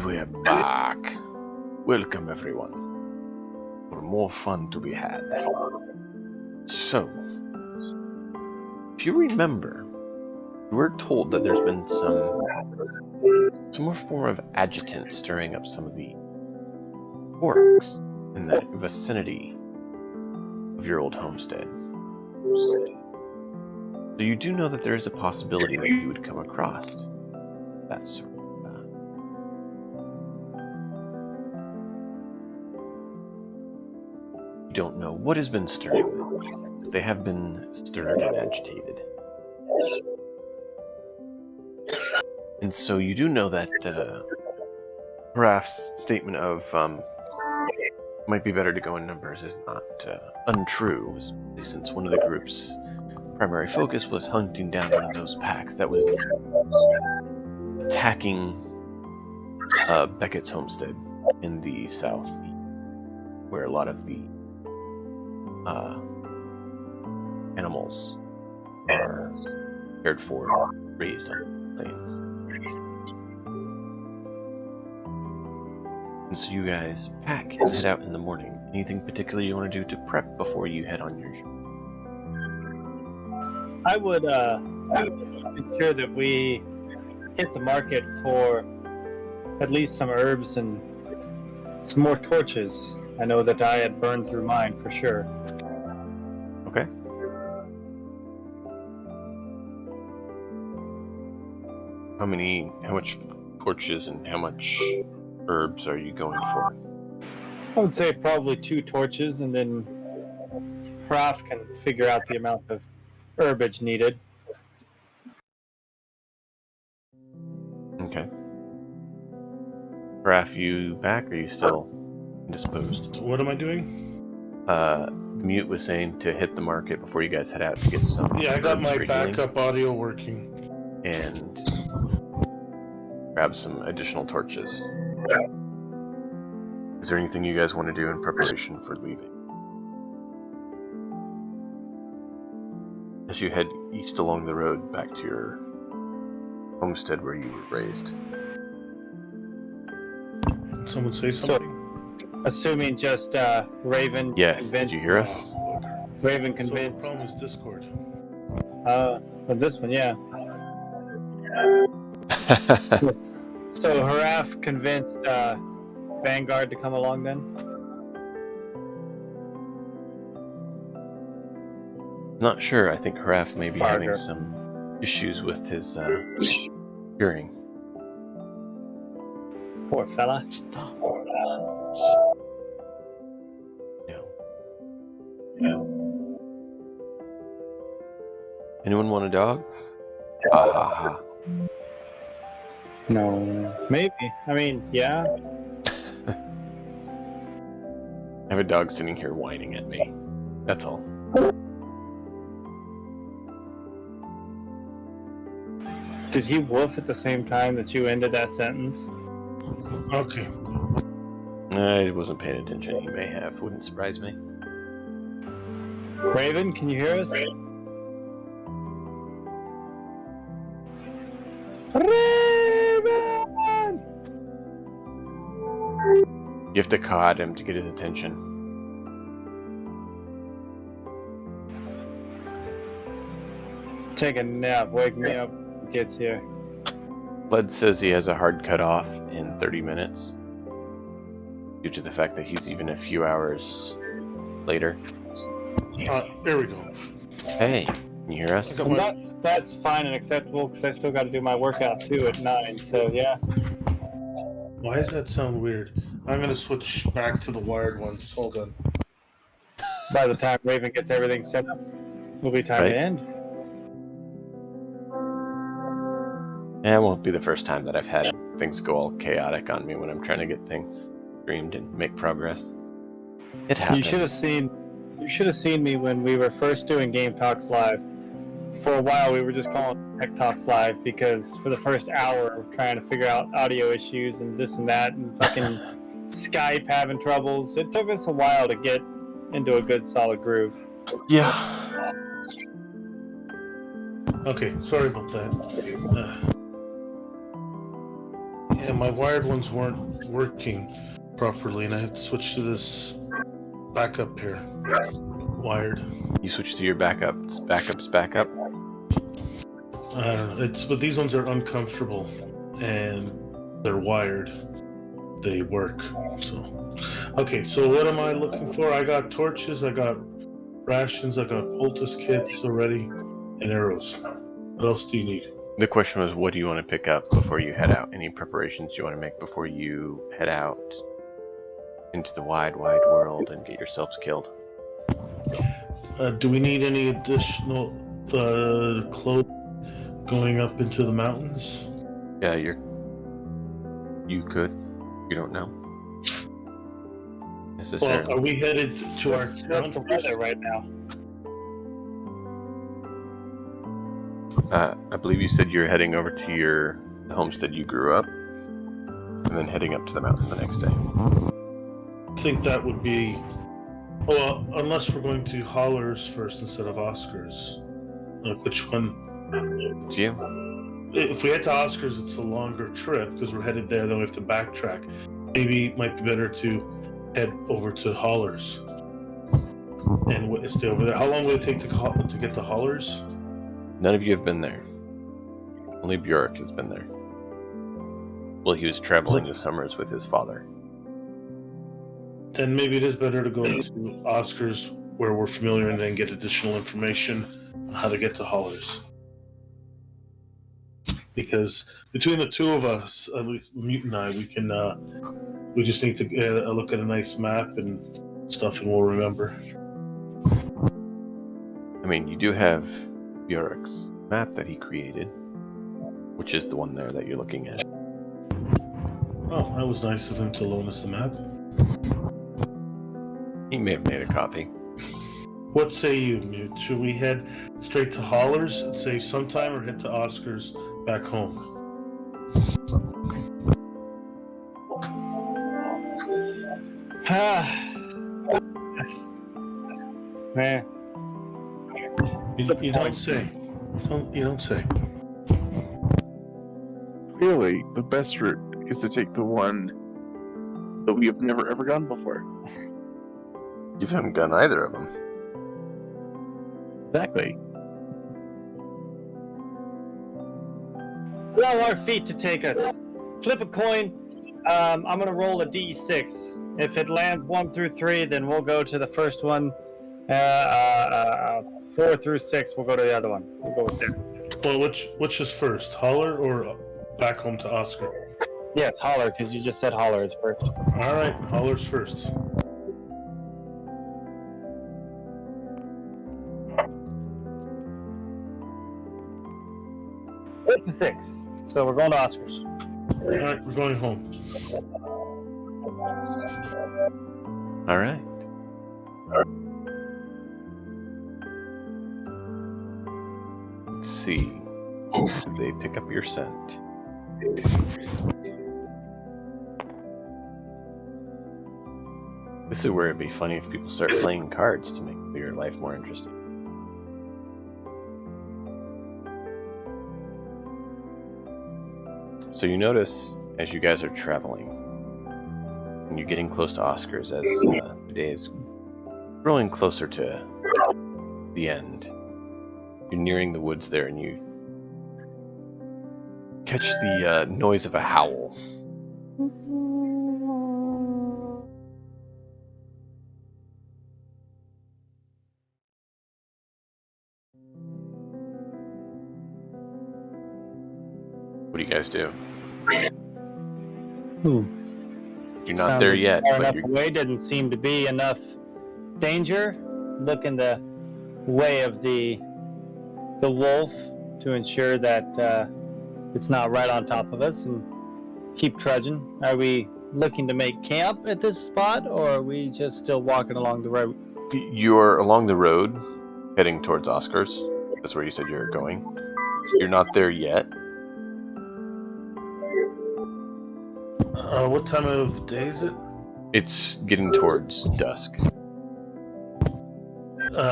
we're back. Welcome, everyone. For more fun to be had. So, if you remember, you were told that there's been some more form of agitant stirring up some of the orcs in the vicinity of your old homestead. So you do know that there is a possibility that you would come across that sort of you don't know what has been stirring them. They have been stirred and agitated. And so you do know that Raph's statement of might be better to go in numbers is not untrue, especially since one of the group's primary focus was hunting down one of those packs that was attacking Beckett's homestead in the south, where a lot of the animals are cared for, raised on the plains. And so you guys pack and head out in the morning. Anything particular you want to do to prep before you head on your journey? I would ensure that we hit the market for at least some herbs and some more torches. I know that I had burned through mine for sure. Okay. How much torches and how much herbs are you going for? I would say probably 2 torches, and then Raph can figure out the amount of herbage needed. Okay. Raph, you back or are you still indisposed. What am I doing? The mute was saying to hit the market before you guys head out to get some. Yeah, I got herbs my for healing backup audio working. and grab some additional torches. Is there anything you guys want to do in preparation for leaving? As you head east along the road back to your homestead where you were raised. Did someone say something? Assuming just Raven. Yes, did you hear us? Raven So convinced. the problem is Discord. But this one, yeah. So Haraf convinced Vanguard to come along then? Not sure. I think Haraf may be having Farger. some issues with his hearing. Poor fella. Stop. Anyone want a dog? Ha ha ha. No. Maybe. I mean, yeah. I have a dog sitting here whining at me. That's all. Did he woof at the same time that you ended that sentence? Okay. I wasn't paying attention. He may have. Wouldn't surprise me. Raven, can you hear us? Raven! You have to caw at him to get his attention. Take a nap. Wake me up when he gets here. Led says he has a hard cutoff in 30 minutes. Due to the fact that he's even a few hours later. There we go. Hey, can you hear us? I got And that's fine and acceptable because I still got to do my workout too at 9. So yeah. Why does that sound weird? I'm gonna switch back to the wired ones. Hold on. By the time Raven gets everything set up, it'll be time Right. to end. Yeah, it won't be the first time that I've had things go all chaotic on me when I'm trying to get things streamed and make progress. It happens. You should have seen me when we were first doing Game Talks Live. For a while, we were just calling it Tech Talks Live because for the first hour, we're trying to figure out audio issues and this and that, and fucking Skype having troubles. It took us a while to get into a good, solid groove. Yeah. Okay, sorry about that. Yeah, my wired ones weren't working properly, and I have to switch to this backup here. Wired. You switch to your backups. Backup. I don't know. But these ones are uncomfortable, and they're wired. They work. So, okay. So what am I looking for? I got torches. I got rations. I got poultice kits already, and arrows. What else do you need? The question was, what do you want to pick up before you head out? Any preparations you want to make before you head out into the wide, wide world and get yourselves killed? Do we need any additional clothes going up into the mountains? Yeah, you could. You don't know. Well, Necessarily. are we headed to our What's town the first? weather right now? I believe you said you're heading over to your homestead you grew up, and then heading up to the mountain the next day. I think that would be. Well, unless we're going to Hollers first instead of Oscars. Like which one? It's you? If we head to Oscars, it's a longer trip because we're headed there. Then we have to backtrack. Maybe it might be better to head over to Hollers and stay over there. How long will it take to get to Hollers? None of you have been there. Only Bjork has been there. Well, he was traveling the summers with his father. Then maybe it is better to go to Oscars where we're familiar and then get additional information on how to get to Hollers. Because between the two of us, at least Mute and I, we just need to look at a nice map and stuff and we'll remember. I mean, you do have Bjork's map that he created, which is the one there that you're looking at. Oh, that was nice of him to loan us the map. He may have made a copy. What say you, Mute? Should we head straight to Hollers and save some time, or head to Oscar's back home? Man, You don't say. You don't say. Really, the best route is to take the one that we have never ever gone before. You haven't done either of them. Exactly. allow our feet to take us. Flip a coin. I'm gonna roll a d6. If it lands 1 through 3, then we'll go to the first one. 4 through 6, we'll go to the other one. We'll go with that. Well, which is first, Holler or back home to Oscar? Yes, Holler, because you just said Holler is first. All right, Holler's first. It's a 6. So we're going to Oscars. All right, we're going home. All right. Let's see. They pick up your scent. This is where it'd be funny if people start playing cards to make your life more interesting. So you notice as you guys are traveling, when you're getting close to Oscars, as the day is growing closer to the end, you're nearing the woods there, and you catch the noise of a howl. What do you guys do? You're not there yet, Far but enough away, didn't seem to be enough danger. Look in the way of the wolf to ensure that it's not right on top of us, and keep trudging. Are we looking to make camp at this spot, or are we just still walking along the road? you're along the road heading towards Oscars. That's where you said you were going. You're not there yet. What time of day is it? It's getting towards dusk.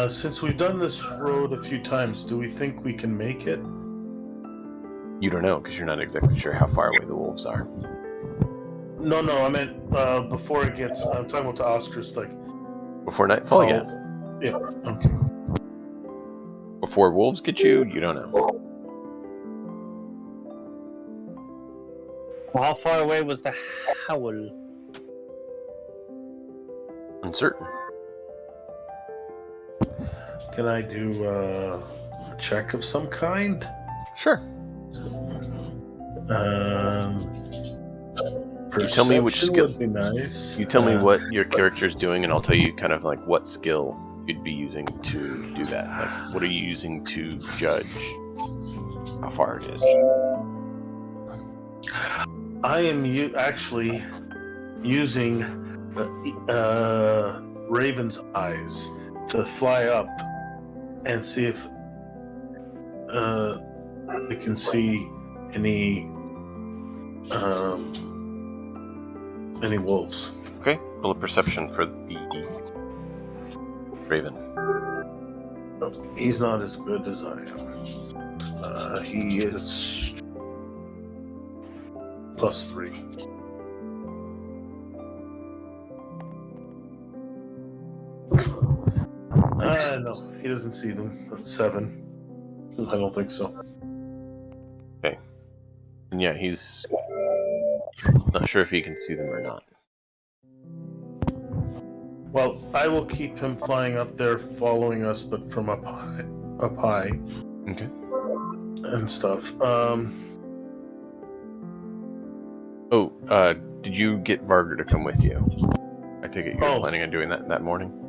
Since we've done this road a few times, do we think we can make it? You don't know because you're not exactly sure how far away the wolves are. No, I meant before it gets. I'm talking about the Oscars, like. Before nightfall, yeah. Yeah. Okay. Before wolves get you, you don't know. How far away was the howl? Uncertain. Can I do a check of some kind? Sure. You tell me which skill- would be nice. You tell me what your character's doing, and I'll tell you kind of like what skill you'd be using to do that. Like, what are you using to judge how far it is? I am actually using Raven's eyes to fly up and see if I can see any wolves. Okay, roll a perception for the Raven. He's not as good as I am. He is +3. No, he doesn't see them. That's 7. I don't think so. Okay. And yeah, he's not sure if he can see them or not. Well, I will keep him flying up there, following us, but from up high. Okay. And stuff. Did you get Varger to come with you? I take it you were planning on doing that morning?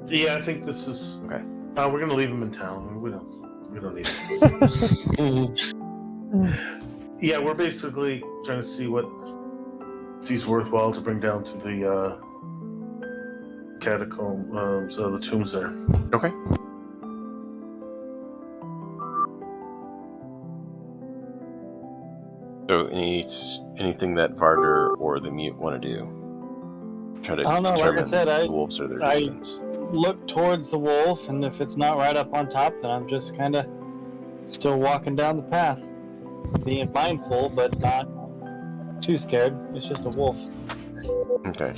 Yeah, I think this is... Okay. We're gonna leave him in town. We don't need him. Yeah, we're basically trying to see if he's worthwhile to bring down to catacombs, the tombs there. Okay. So anything that Varder or the mute want to do? Try to I don't know, like I determine said, the wolves or their distance. look towards the wolf, and if it's not right up on top, then I'm just kind of still walking down the path, being mindful but not too scared. It's just a wolf. Okay.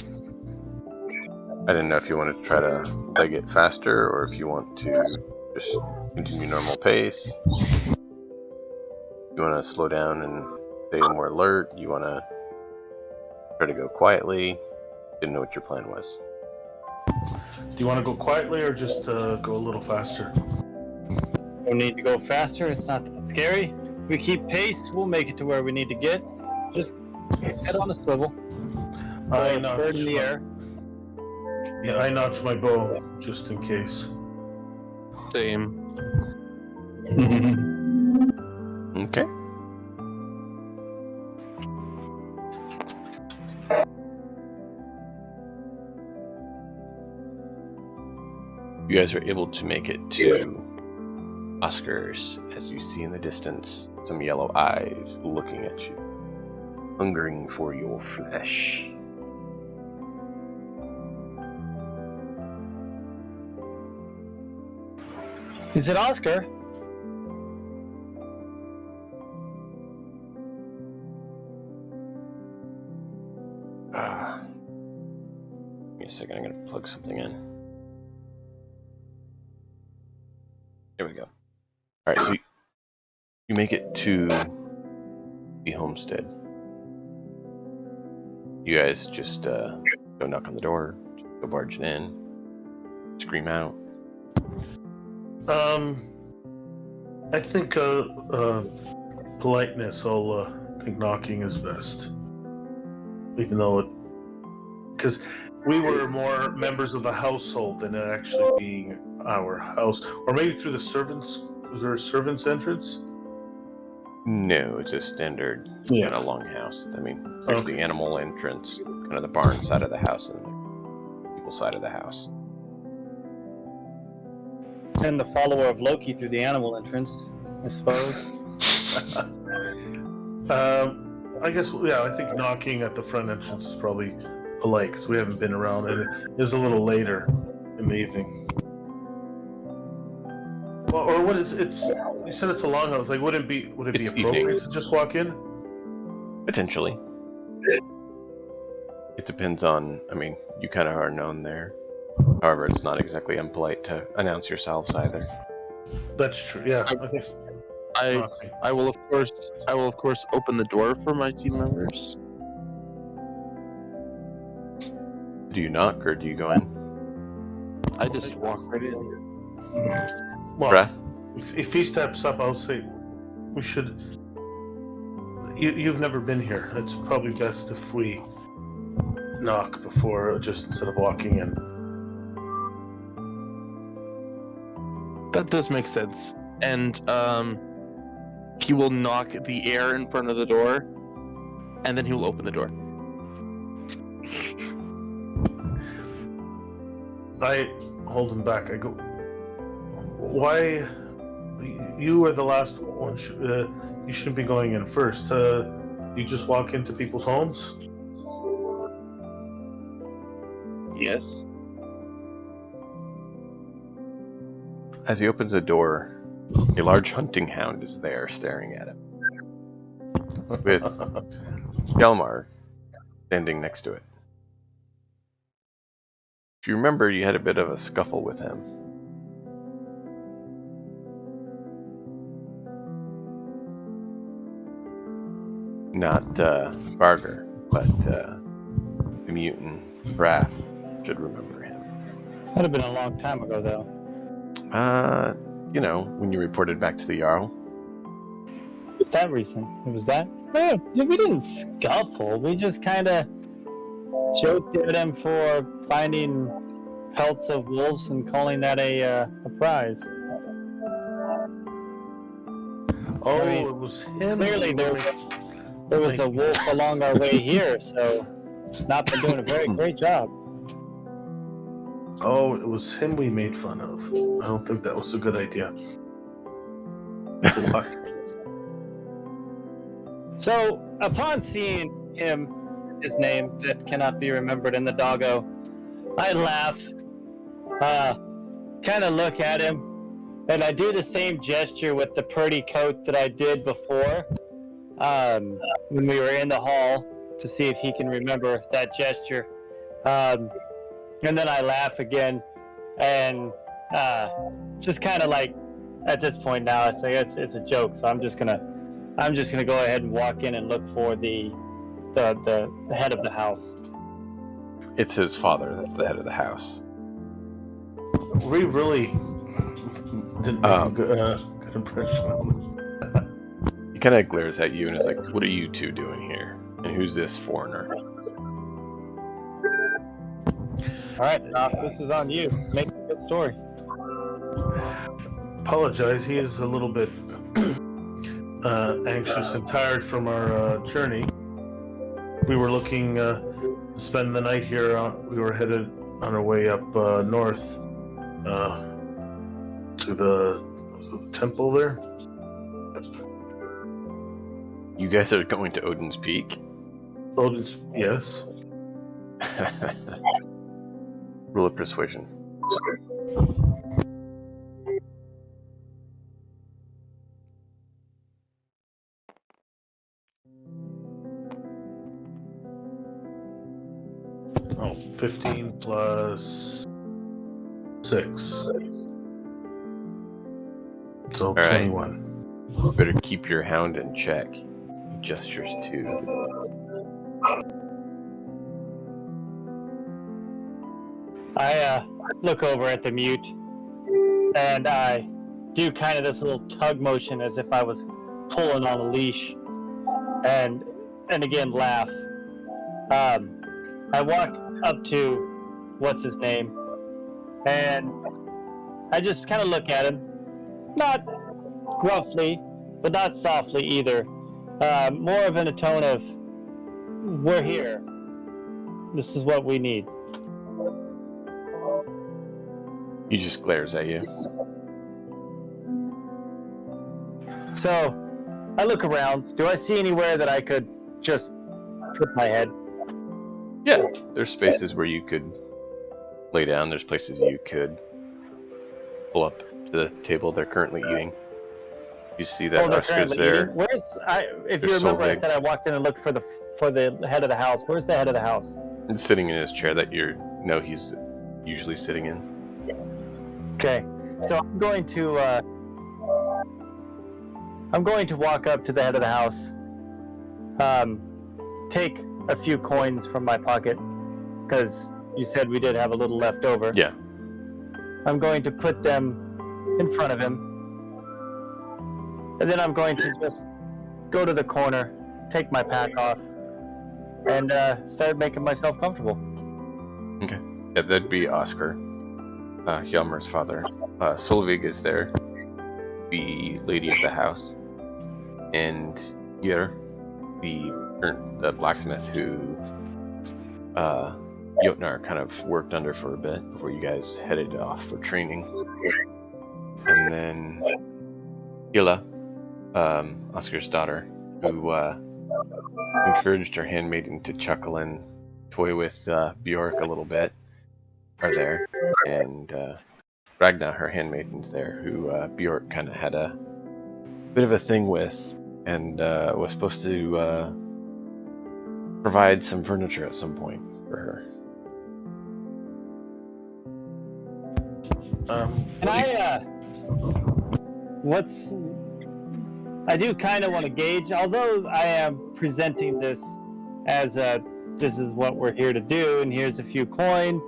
I didn't know if you wanted to try to leg it faster or if you want to just continue normal pace. You want to slow down and stay more alert? You want to try to go quietly? Didn't know what your plan was. Do you want to go quietly or just go a little faster? Don't need to go faster. It's not that scary. We keep pace. We'll make it to where we need to get. Just head on a swivel. I Bird in the air. Yeah, I notch my bow just in case. Same. Okay. You guys are able to make it to Oscar's as you see in the distance some yellow eyes looking at you, hungering for your flesh. Is it Oscar? Give me a second, I'm going to plug something in. There we go. Alright, so you make it to the homestead. You guys just go knock on the door, go barging in, scream out. I think politeness. I think knocking is best, even though because we were more members of the household than it actually being our house, or maybe through the servants. Was there a servants' entrance? No, it's a standard kind of longhouse. I mean, there's the animal entrance, kind of the barn side of the house, and the people side of the house. Send the follower of Loki through the animal entrance, I suppose. I guess, yeah, I think knocking at the front entrance is probably polite because we haven't been around and it is a little later in the evening. Well, or what is it's? You said it's a longhouse. Like, would it be It's appropriate evening. to just walk in? Potentially. It depends on, I mean, you kind of are known there. However, it's not exactly impolite to announce yourselves either. That's true. Yeah, I think knocking. I will of course open the door for my team members. Do you knock or do you go in? I just walk right in. Well, Breath? if he steps up, I'll say we should. You've never been here. It's probably best if we knock before, just instead of walking in. That does make sense. And he will knock the air in front of the door, and then he will open the door. I hold him back. I go, why? You are the last one. You shouldn't be going in first. You just walk into people's homes? Yes. As he opens the door, a large hunting hound is there staring at him, with Gelmar standing next to it. If you remember, you had a bit of a scuffle with him. Not Barger, but the mutant Wrath should remember him. That'd have been a long time ago, though. You know, when you reported back to the Jarl. What's that reason? It was that? No, we didn't scuffle. We just kind of joked at him for finding pelts of wolves and calling that a prize. Oh, I mean, it was him. Clearly, there was a wolf along our way here, so not been doing a very great job. Oh, it was him we made fun of. I don't think that was a good idea. To walk. So, upon seeing him, his name that cannot be remembered in the doggo, I laugh, kind of look at him, and I do the same gesture with the pretty coat that I did before when we were in the hall to see if he can remember that gesture. And then I laugh again, and just kind of like at this point now, I say it's a joke, so I'm just gonna go ahead and walk in and look for the head of the house. It's his father that's the head of the house. We really didn't make a good impression on him. He kind of glares at you and is like, "What are you two doing here? And who's this foreigner?" All right, this is on you. Make a good story. Apologize. He is a little bit anxious and tired from our journey. We were looking to spend the night here. We were headed on our way up north to the temple there. You guys are going to Odin's Peak? Odin's, yes. Roll of persuasion. Oh, 15 plus 6. So right. 21. You better keep your hound in check. He gestures to. I look over at the mute, and I do kind of this little tug motion as if I was pulling on a leash, and again laugh. I walk up to what's his name, and I just kind of look at him, not gruffly, but not softly either. More of in a tone of, "We're here. This is what we need." He just glares at you. So, I look around. Do I see anywhere that I could just put my head? Yeah, there's spaces where you could lay down. There's places you could pull up to the table they're currently eating. You see that they're Oscar's currently there. eating. If you There's remember, I Solveig. said I walked in and looked for the head of the house. Where's the head of the house? And sitting in his chair that he's usually sitting in. Okay, so I'm going to walk up to the head of the house, take a few coins from my pocket, because you said we did have a little left over. Yeah. I'm going to put them in front of him, and then I'm going to just go to the corner, take my pack off, and start making myself comfortable. Okay. Yeah, that'd be Oscar, Hjalmar's father. Solveig is there, the lady of the house, and here, the blacksmith who Jotnar kind of worked under for a bit before you guys headed off for training. And then Hila, Oscar's daughter, who encouraged her handmaiden to chuckle and toy with Bjork a little bit, are there. And Ragna, her handmaiden's there, who Bjork kind of had a bit of a thing with, and was supposed to provide some furniture at some point for her. And I do kind of want to gauge, although I am presenting this as this is what we're here to do, and here's a few coin,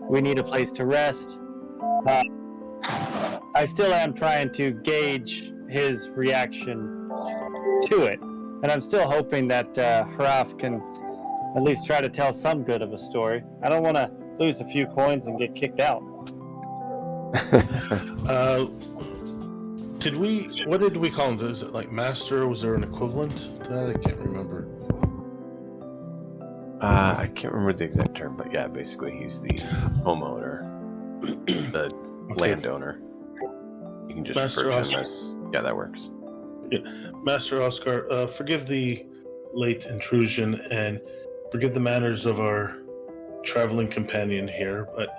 we need a place to rest. I still am trying to gauge his reaction to it, and I'm still hoping that Hraf can at least try to tell some good of a story. I don't want to lose a few coins and get kicked out. What did we call him? Is it like master? Was there an equivalent to that? I can't remember. I can't remember the exact term, but yeah, basically he's the homeowner. the Okay. landowner. You can just Master refer to him Oscar. as... Yeah, that works. Master Oscar, forgive the late intrusion and forgive the manners of our traveling companion here, but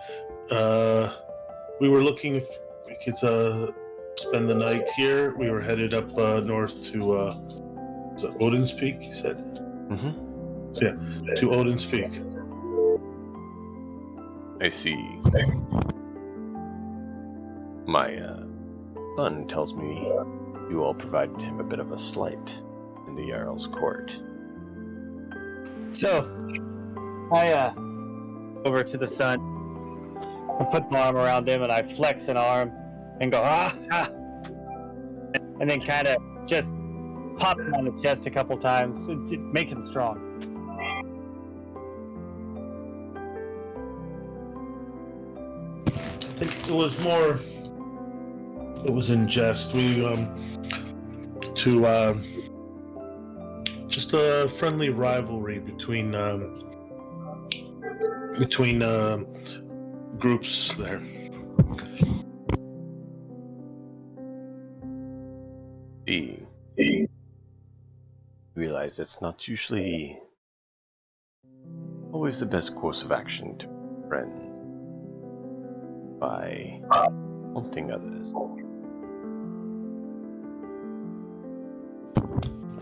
we were looking if we could spend the night here. We were headed up north to is it Odin's Peak, he said? Mm-hmm. Yeah, to Odin's Peak. I see. My son tells me you all provided him a bit of a slight in the Jarl's court. So, I over to the sun. I put my arm around him and I flex an arm and go, ah, ah. And then kind of just pop him on the chest a couple times to make him strong. I think it was more. It was in jest. We to just a friendly rivalry between groups there. You realize that's not usually always the best course of action to friends by haunting others.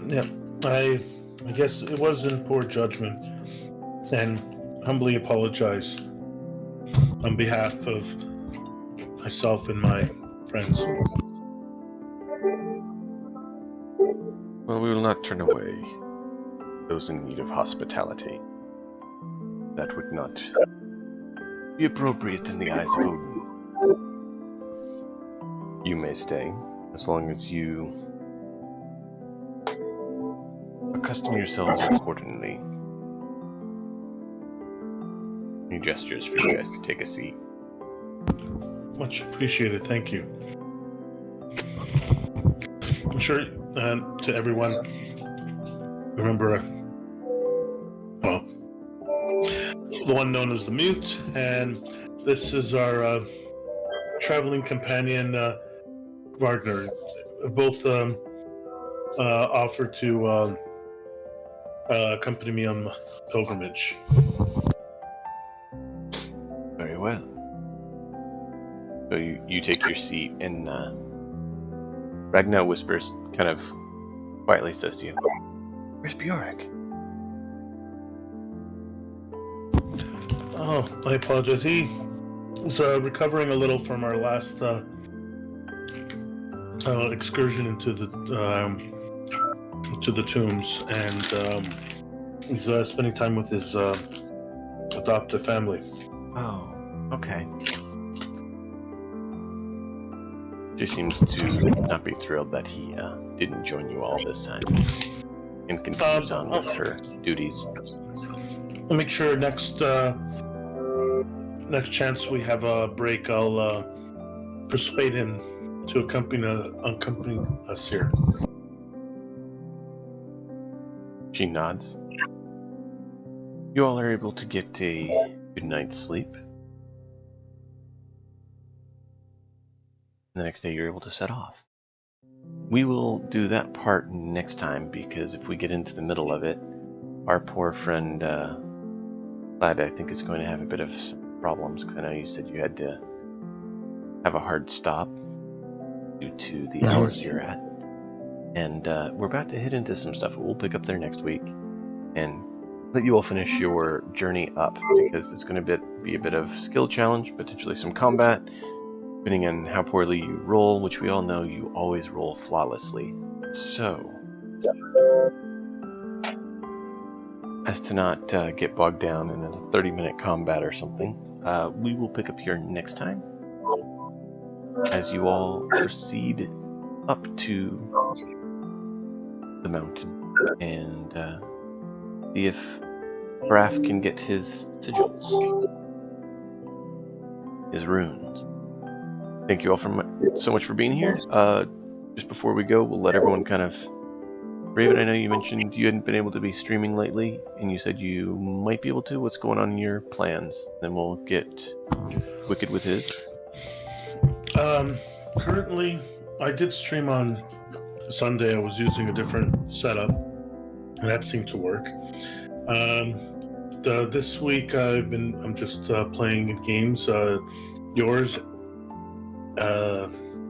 Yeah, I guess it was in poor judgment, and humbly apologize on behalf of myself and my friends. Well, we will not turn away those in need of hospitality. That would not be appropriate in the eyes of Odin. You may stay, as long as you accustom yourselves accordingly. He gestures for you guys to take a seat. Much appreciated, thank you. I'm sure to everyone, remember, well, the one known as the Mute, and this is our traveling companion, Wagner. Both offered to accompany me on my pilgrimage. Very well. So you take your seat, and Ragnar whispers, kind of quietly says to you, "Where's Bjork?" Oh, I apologize. He was recovering a little from our last excursion into the tombs, and he's spending time with his adoptive family. Oh, okay. She seems to not be thrilled that he didn't join you all this time, and continues on with her duties. I'll make sure next chance we have a break, I'll persuade him to accompany us here. She nods. You all are able to get a good night's sleep. The next day you're able to set off. We will do that part next time, because if we get into the middle of it, our poor friend Lad, I think, is going to have a bit of problems, because I know you said you had to have a hard stop due to the hours you're at. And we're about to hit into some stuff. We'll pick up there next week and let you all finish your journey up, because it's going to be a bit of skill challenge, potentially some combat, depending on how poorly you roll, which we all know you always roll flawlessly. So, as to not get bogged down in a 30-minute combat or something, we will pick up here next time as you all proceed up to the mountain and see if Braf can get his sigils, his runes. Thank you all so much for being here. Just before we go, we'll let everyone kind of Raven, I know you mentioned you hadn't been able to be streaming lately, and you said you might be able to. What's going on in your plans? Then we'll get Wicked with his. Currently, I did stream on Sunday. I was using a different setup, and that seemed to work. This week I'm just playing games. Yours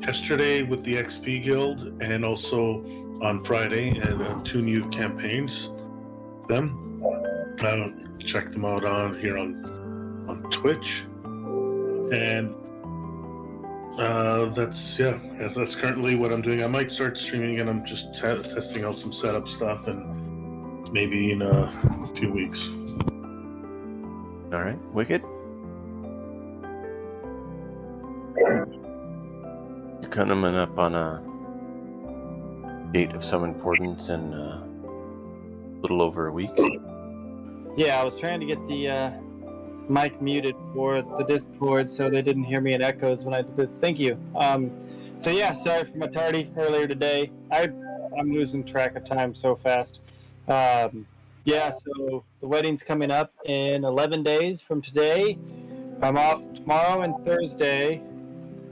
yesterday with the XP Guild, and also on Friday, and 2 new campaigns. Them, check them out on here on Twitch, and that's currently what I'm doing. I might start streaming, and I'm just testing out some setup stuff, and maybe in a few weeks. All right, Wicked. You're coming up on a date of some importance in a little over a week. Yeah, I was trying to get the mic muted for the Discord so they didn't hear me in echoes when I did this. Thank you. So yeah, sorry for my tardy earlier today. I'm losing track of time so fast. Yeah, so the wedding's coming up in 11 days from today. I'm off tomorrow and Thursday.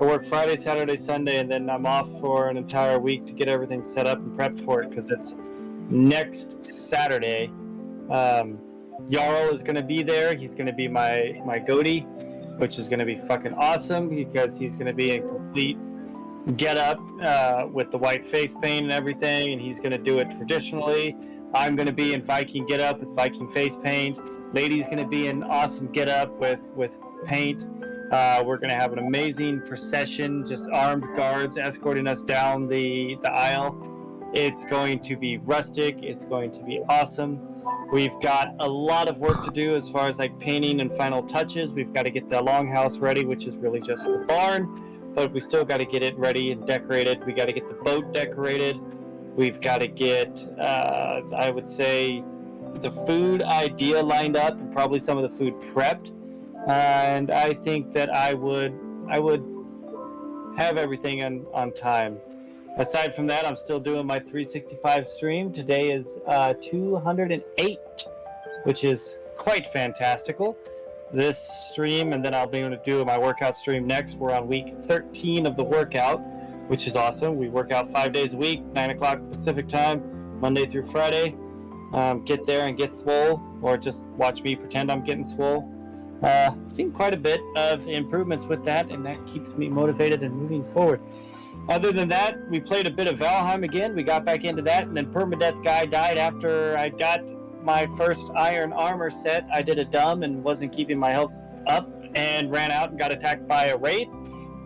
I work Friday, Saturday, Sunday, and then I'm off for an entire week to get everything set up and prepped for it because it's next Saturday. Jarl is going to be there. He's going to be my goatee, which is going to be fucking awesome because he's going to be in complete get-up with the white face paint and everything, and he's going to do it traditionally. I'm going to be in Viking get-up with Viking face paint. Lady's going to be in awesome get-up with paint. We're going to have an amazing procession, just armed guards escorting us down the aisle. It's going to be rustic. It's going to be awesome. We've got a lot of work to do as far as like painting and final touches. We've got to get the longhouse ready, which is really just the barn, but we still got to get it ready and decorated. We got to get the boat decorated. We've got to get, I would say, the food idea lined up and probably some of the food prepped. And I think that I would have everything on time. Aside from that, I'm still doing my 365 stream. Today is 208, which is quite fantastical. This stream, and then I'll be able to do my workout stream next. We're on week 13 of the workout, which is awesome. We work out 5 days a week, 9 o'clock Pacific time, Monday through Friday. Get there and get swole, or just watch me pretend I'm getting swole. Seen quite a bit of improvements with that, and that keeps me motivated and moving forward. Other than that, we played a bit of Valheim again. We got back into that, and then Permadeath Guy died after I got my first iron armor set. I did a dumb and wasn't keeping my health up and ran out and got attacked by a wraith.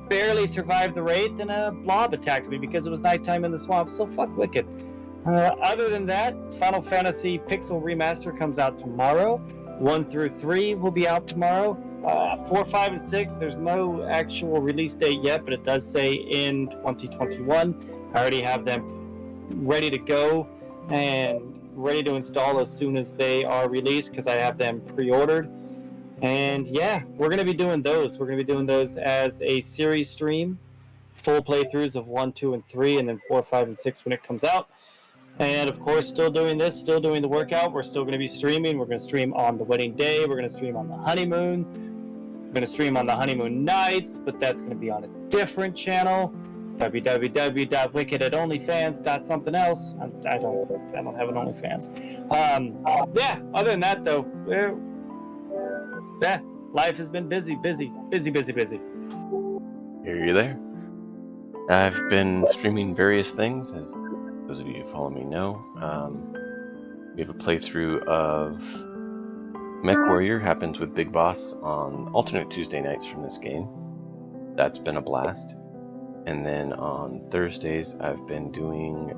Barely survived the wraith, and a blob attacked me because it was nighttime in the swamp, so fuck Wicked. Other than that, Final Fantasy Pixel Remaster comes out tomorrow. 1 through 3 will be out tomorrow. 4, 5, and 6, there's no actual release date yet, but it does say in 2021. I already have them ready to go and ready to install as soon as they are released because I have them pre-ordered. And yeah, we're going to be doing those. We're going to be doing those as a series stream, full playthroughs of 1, 2, and 3, and then 4, 5, and 6 when it comes out. And of course, still doing this, still doing the workout. We're still going to be streaming. We're going to stream on the wedding day. We're going to stream on the honeymoon. We're going to stream on the honeymoon nights, but that's going to be on a different channel. www.wicked@onlyfans.something else. I don't have an OnlyFans. Yeah. Other than that, though, life has been busy. Here you're there. I've been streaming various things, as those of you who follow me know. We have a playthrough of Mech Warrior happens with Big Boss on alternate Tuesday nights from this game. That's been a blast. And then on Thursdays, I've been doing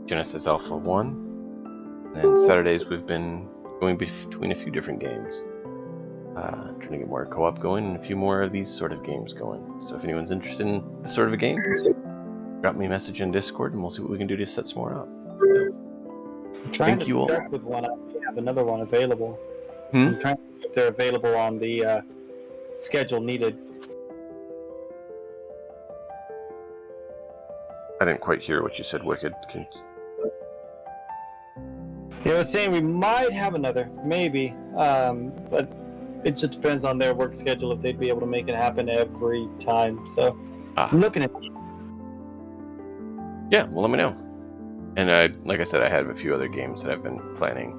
Genesis Alpha 1. And then Saturdays, we've been going between a few different games. Trying to get more co-op going and a few more of these sort of games going. So if anyone's interested in this sort of a game, drop me a message in Discord and we'll see what we can do to set some more up. I'm trying Thank to you all. start with one. I have another one available. Hmm? I'm trying to see if they're available on the schedule needed. I didn't quite hear what you said, Wicked. I was saying we might have another, maybe, but it just depends on their work schedule if they'd be able to make it happen every time. So I'm looking at. Yeah, well, let me know. And like I said, I have a few other games that I've been planning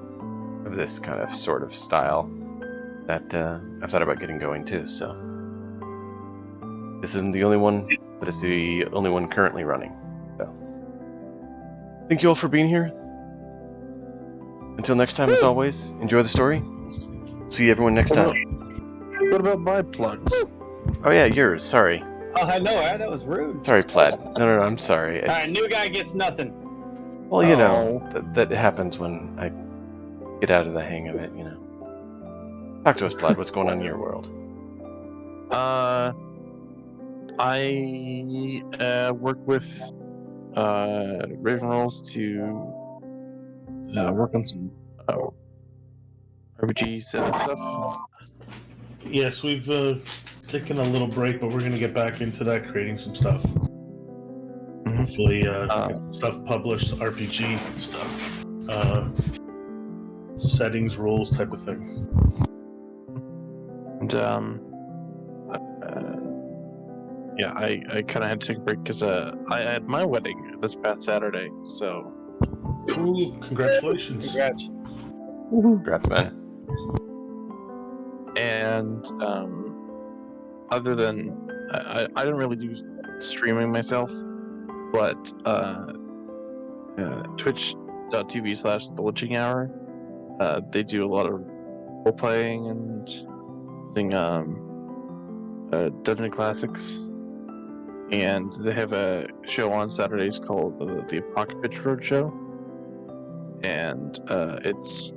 of this kind of sort of style that I've thought about getting going too. So this isn't the only one, but it's the only one currently running. So thank you all for being here. Until next time, as always, enjoy the story. See everyone next time. What about my plugs? Oh yeah, yours. Sorry. Oh, I know, that was rude. Sorry, Plaid. No, I'm sorry. All right, new guy gets nothing. Well, you know, that happens when I get out of the hang of it, you know. Talk to us, Plaid. What's going on in your world? I work with Raven Rolls to work on some RPG stuff. Yes, we've taken a little break, but we're going to get back into that, creating some stuff. Hopefully, get some stuff published, RPG stuff, settings, rules, type of thing. And yeah, I kind of had to take a break because I had my wedding this past Saturday. So, Ooh, congratulations! Congrats. Congrats, man. And other than I didn't really do streaming myself, but twitch.tv/The Witching Hour, they do a lot of role playing and thing Dungeon Classics, and they have a show on Saturdays called the Apocalypse Roadshow, and it's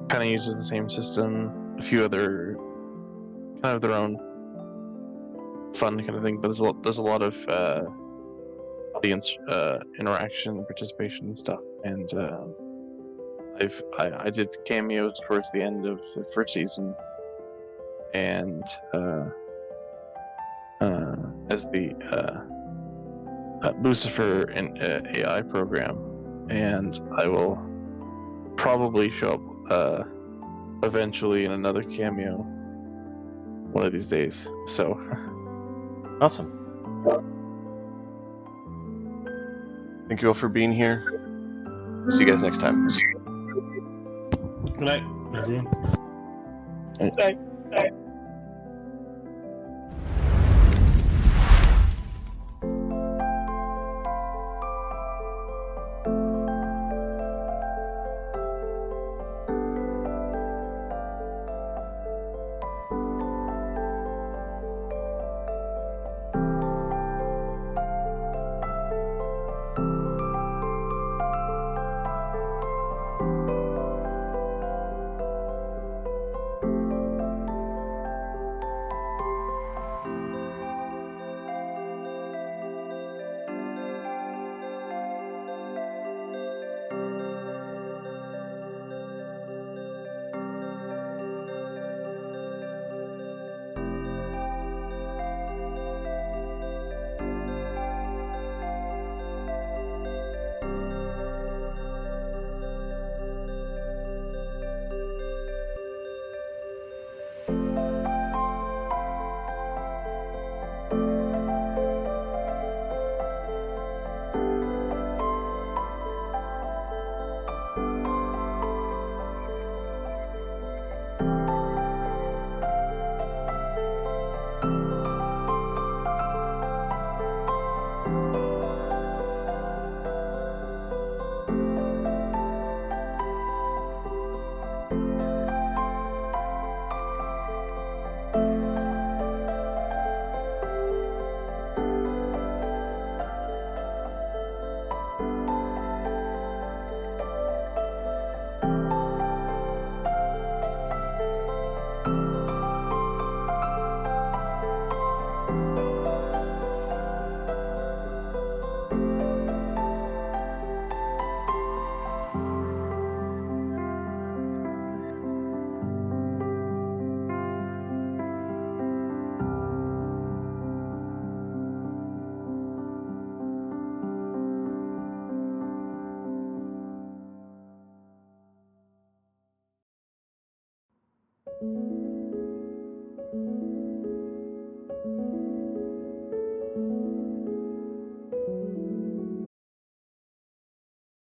kind of uses the same system, a few other kind of their own fun kind of thing, but there's a lot of audience interaction, participation, and stuff. And I did cameos towards the end of the first season, and as the Lucifer in AI program, and I will probably show up eventually in another cameo one of these days. So Awesome. Thank you all for being here. See you guys next time. Good night, everyone. Good night.